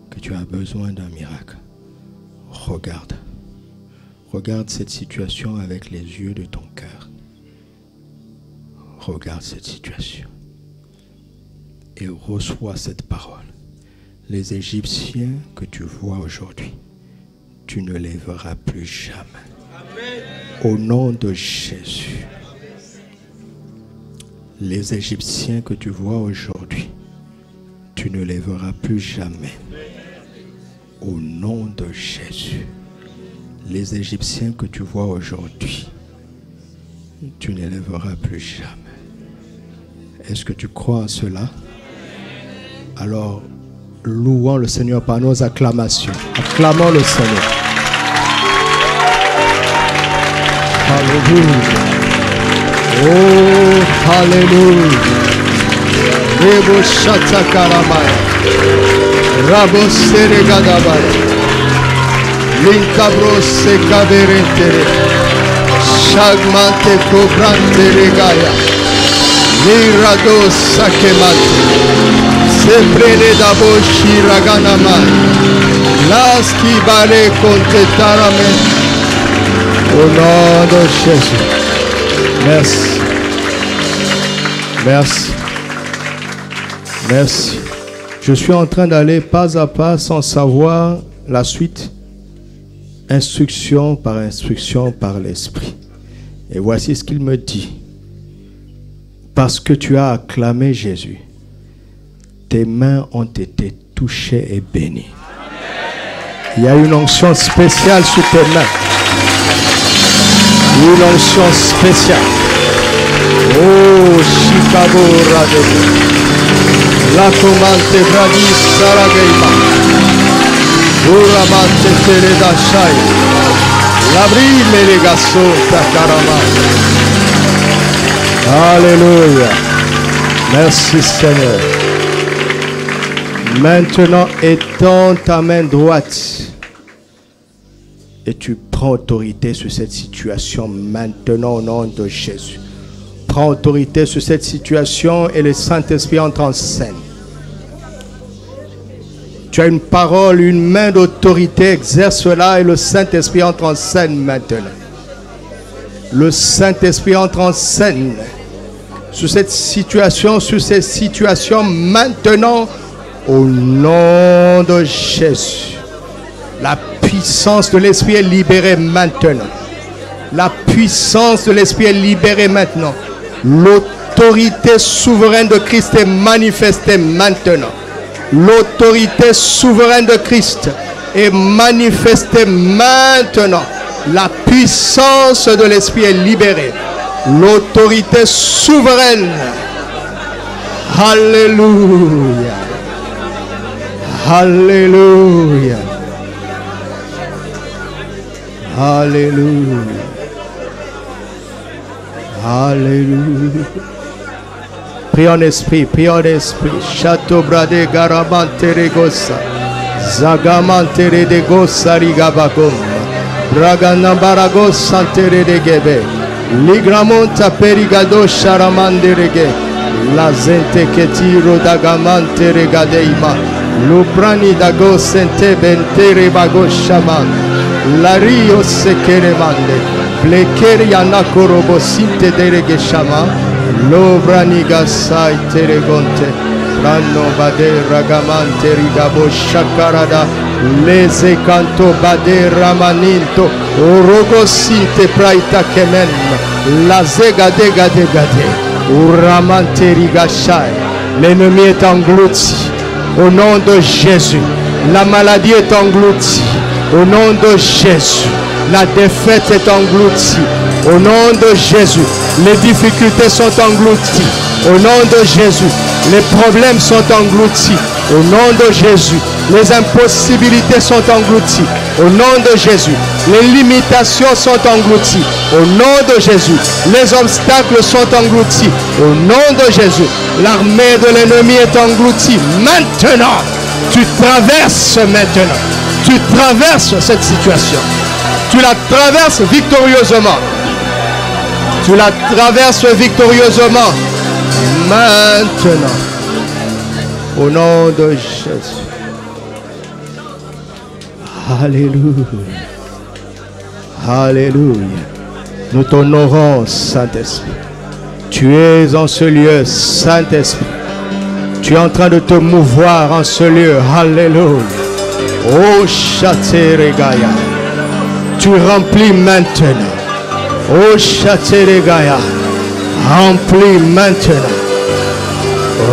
que tu as besoin d'un miracle. Regarde. Regarde cette situation avec les yeux de ton cœur. Regarde cette situation. Et reçois cette parole. Les Égyptiens que tu vois aujourd'hui, tu ne les verras plus jamais. Amen. Au nom de Jésus. Les Égyptiens que tu vois aujourd'hui, tu ne les verras plus jamais. Au nom de Jésus. Les Égyptiens que tu vois aujourd'hui, tu ne les verras plus jamais. Est-ce que tu crois en cela? Alors, louons le Seigneur par nos acclamations. Acclamons le Seigneur. Alléluia. Oh, Alléluia. Rebo Shata Karamaya. Rabo Seregadabaya. Linkabro Sekaberentere. Shagmante Kobrante Regaya. Lirado Sakemate. Seprene Dabo Shiraganamai. Laski Bale Contetarame. Au nom de Jésus. Merci. Merci. Merci. Je suis en train d'aller pas à pas sans savoir la suite. Instruction par l'Esprit. Et voici ce qu'il me dit. Parce que tu as acclamé Jésus, tes mains ont été touchées et bénies. Il y a une onction spéciale sur tes mains. Une onction spéciale. Oh, Chicago Radio. La comande Bradi Saragaima. Uramante Tereda Shai. L'abri Melegasso Takarama. Alléluia. Merci Seigneur. Maintenant, étends ta main droite et tu prends autorité sur cette situation maintenant au nom de Jésus. Prends autorité sur cette situation et le Saint-Esprit entre en scène. Tu as une parole, une main d'autorité, exerce-la et le Saint-Esprit entre en scène maintenant. Le Saint-Esprit entre en scène sur cette situation, sur ces situations maintenant au nom de Jésus. La puissance de l'Esprit est libérée maintenant. La puissance de l'Esprit est libérée maintenant. L'autorité souveraine de Christ est manifestée maintenant. L'autorité souveraine de Christ est manifestée maintenant. La puissance de l'Esprit est libérée. L'autorité souveraine. Alléluia. Alléluia. Alléluia. Alléluia. Prie en esprit, prie en esprit. Château Brade Garamantere Gossa. Zagamantere de Gossa Rigabagom. Braganambarago Santere de Gebe. Ligramonta Perigado Sharamanderege. La Zente Ketiro Dagamante Regadeima. Lubrani Dago Sente Bentere Bago Shaman. Lario Sekeremande. Blekeri Anakorobo Sinte Derege Shama. Lobraniga Sai Teregonte. Rano Bade Ragamante Rigabo Shakarada. Leze Canto Bade Ramaninto. Orogo Sinte Praita Kemen. La Zegade Gade Gade. Uramante Rigashai. L'ennemi est englouti. Au nom de Jésus. La maladie est engloutie. Au nom de Jésus. La défaite est engloutie. Au nom de Jésus. Les difficultés sont englouties. Au nom de Jésus. Les problèmes sont engloutis. Au nom de Jésus. Les impossibilités sont englouties. Au nom de Jésus. Les limitations sont englouties. Au nom de Jésus. Les obstacles sont engloutis. Au nom de Jésus. L'armée de l'ennemi est engloutie. Maintenant, tu traverses maintenant. Tu traverses cette situation. Tu la traverses victorieusement. Tu la traverses victorieusement. Maintenant. Au nom de Jésus. Alléluia. Alléluia. Nous t'honorons, Saint-Esprit. Tu es en ce lieu, Saint-Esprit. Tu es en train de te mouvoir en ce lieu. Alléluia. Oh, Chateregaya. Tu remplis maintenant. Oh, Chateregaya. Remplis maintenant.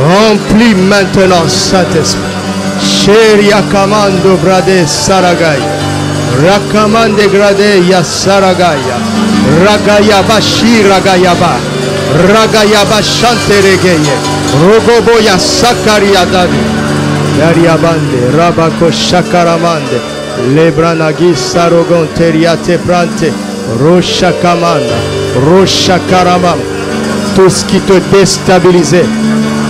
Remplis maintenant, Saint-Esprit. Sheria Kamando Brade Saragaya. Rakamande Grade Yasaragaya. Ragaya Bashi Ragayaba. Ragayaba Shanteregeye. Rogoboya Sakaria Dadi. Yariabande Rabako Shakaramande. Lebranagi Sarogon Teriate Prante. Rocha Kamanda. Rocha Karamam. Tout ce qui te déstabilisait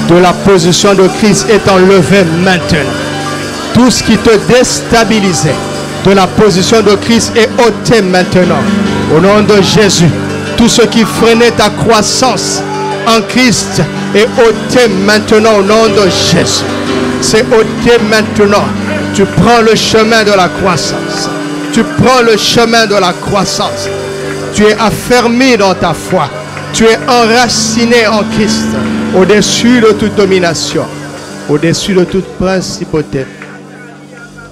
de la position de Christ est enlevé maintenant. Tout ce qui te déstabilisait de la position de Christ est ôté maintenant. Au nom de Jésus, tout ce qui freinait ta croissance en Christ est ôté maintenant au nom de Jésus. C'est ôté maintenant. Tu prends le chemin de la croissance. Tu prends le chemin de la croissance. Tu es affermi dans ta foi. Tu es enraciné en Christ, au-dessus de toute domination, au-dessus de toute principauté,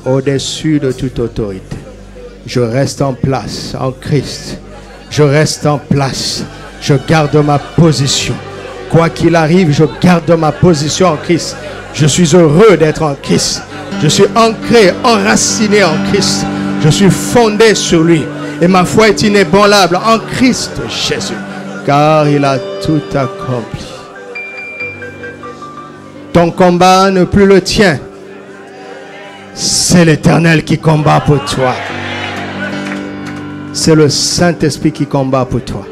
au-dessus de toute autorité. Je reste en place en Christ. Je reste en place. Je garde ma position. Quoi qu'il arrive, je garde ma position en Christ. Je suis heureux d'être en Christ. Je suis ancré, enraciné en Christ. Je suis fondé sur lui. Et ma foi est inébranlable en Christ Jésus. Car il a tout accompli. Ton combat n'est plus le tien. C'est l'Éternel qui combat pour toi. C'est le Saint-Esprit qui combat pour toi.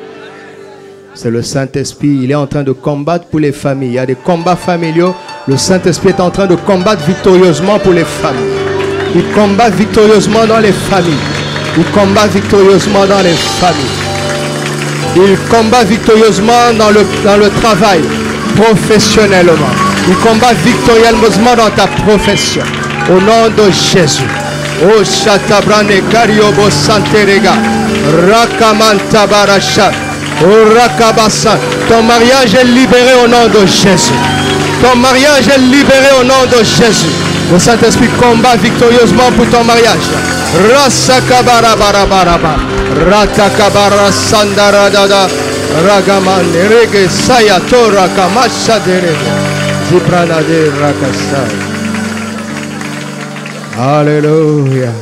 C'est le Saint-Esprit. Il est en train de combattre pour les familles. Il y a des combats familiaux. Le Saint-Esprit est en train de combattre victorieusement pour les familles. Il combat victorieusement dans les familles. Il combat victorieusement dans les familles. Il combat victorieusement dans le travail, professionnellement. Il combat victorieusement dans ta profession. Au nom de Jésus. Oh Shatabrane Kariobo Santerega. Rakamanta Barachat. Oh Rakabasa. Ton mariage est libéré au nom de Jésus. Ton mariage est libéré au nom de Jésus. Le Saint-Esprit combat victorieusement pour ton mariage. Rasakabara Barabaraba. Ratakabara Sandaradada. Ragaman Rege Sayatora Kamasha Derege. Zipranade Rakasai. Alléluia.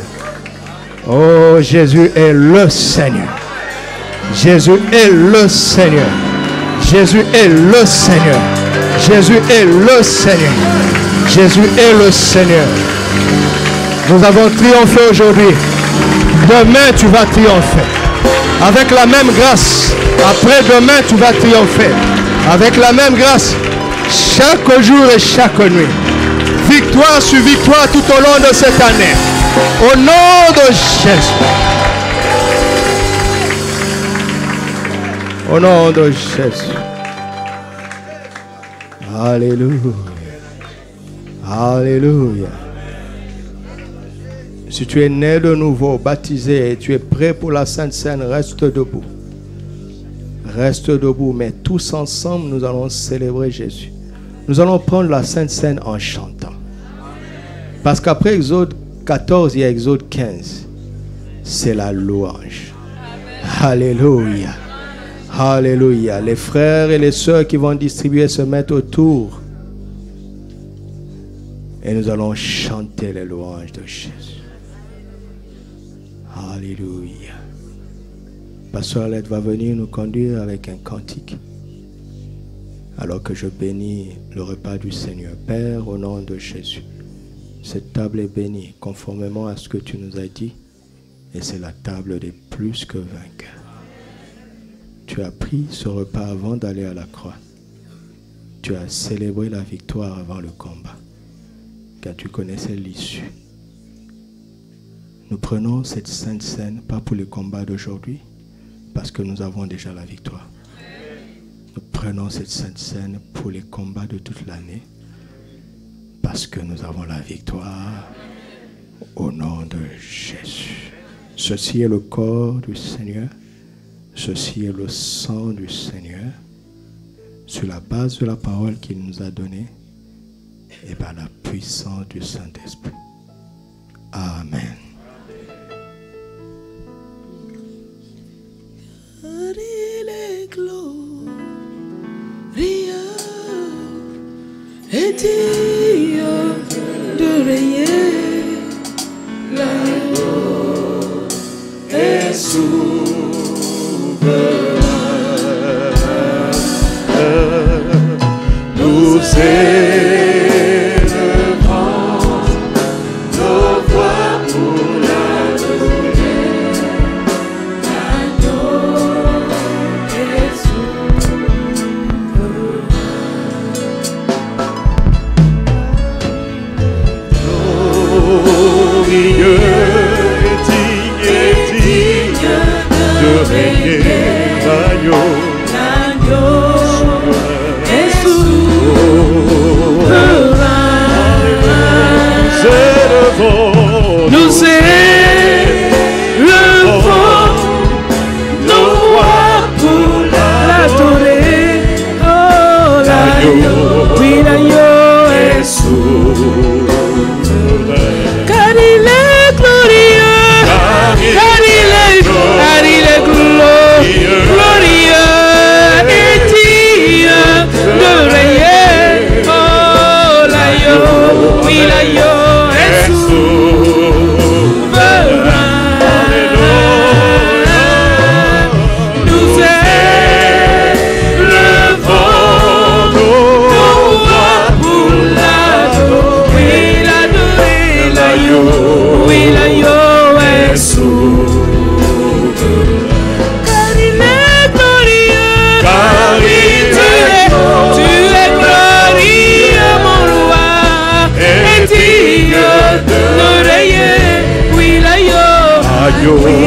Oh, Jésus est le Seigneur. Jésus est le Seigneur. Jésus est le Seigneur. Jésus est le Seigneur. Jésus est le Seigneur. Nous avons triomphé aujourd'hui. Demain, tu vas triompher. Avec la même grâce. Après demain, tu vas triompher. Avec la même grâce. Chaque jour et chaque nuit. Victoire sur victoire tout au long de cette année. Au nom de Jésus. Au nom de Jésus. Alléluia. Alléluia. Si tu es né de nouveau, baptisé et tu es prêt pour la Sainte Seine, reste debout. Reste debout, mais tous ensemble, nous allons célébrer Jésus. Nous allons prendre la Sainte Seine en chantant. Parce qu'après Exode 14, il y a Exode 15. C'est la louange. Alléluia. Alléluia. Les frères et les sœurs qui vont distribuer se mettent autour. Et nous allons chanter les louanges de Jésus. Alléluia. Pasteur Alette va venir nous conduire avec un cantique. Alors que je bénis le repas du Seigneur, Père, au nom de Jésus, cette table est bénie conformément à ce que tu nous as dit, et c'est la table des plus que vainqueurs. Tu as pris ce repas avant d'aller à la croix. Tu as célébré la victoire avant le combat, car tu connaissais l'issue. Nous prenons cette sainte scène, pas pour le combat d'aujourd'hui, parce que nous avons déjà la victoire. Nous prenons cette sainte scène pour les combats de toute l'année, parce que nous avons la victoire au nom de Jésus. Ceci est le corps du Seigneur, ceci est le sang du Seigneur, sur la base de la parole qu'il nous a donnée et par la puissance du Saint-Esprit. Amen. Il est glorieux et digne de régner. L'agneau est souverain. Nous élevons nos voix pour l'adorer. L'agneau est souverain. Glorieux et digne de régner. L'agneau est souverain. Nous élevons nos voix pour l'adorer. Oh, l'agneau, oui, l'agneau est souverain. Car il est glorieux, car il est glorieux et digne de régner. Oh, l'agneau, oui, l'agneau est souverain. Nous élevons nos voix pour l'adorer. L'agneau, oui, l'agneau est souverain. Car il est glorieux, tu es glorieux, mon roi, et digne de régner. Oui, l'agneau, oui,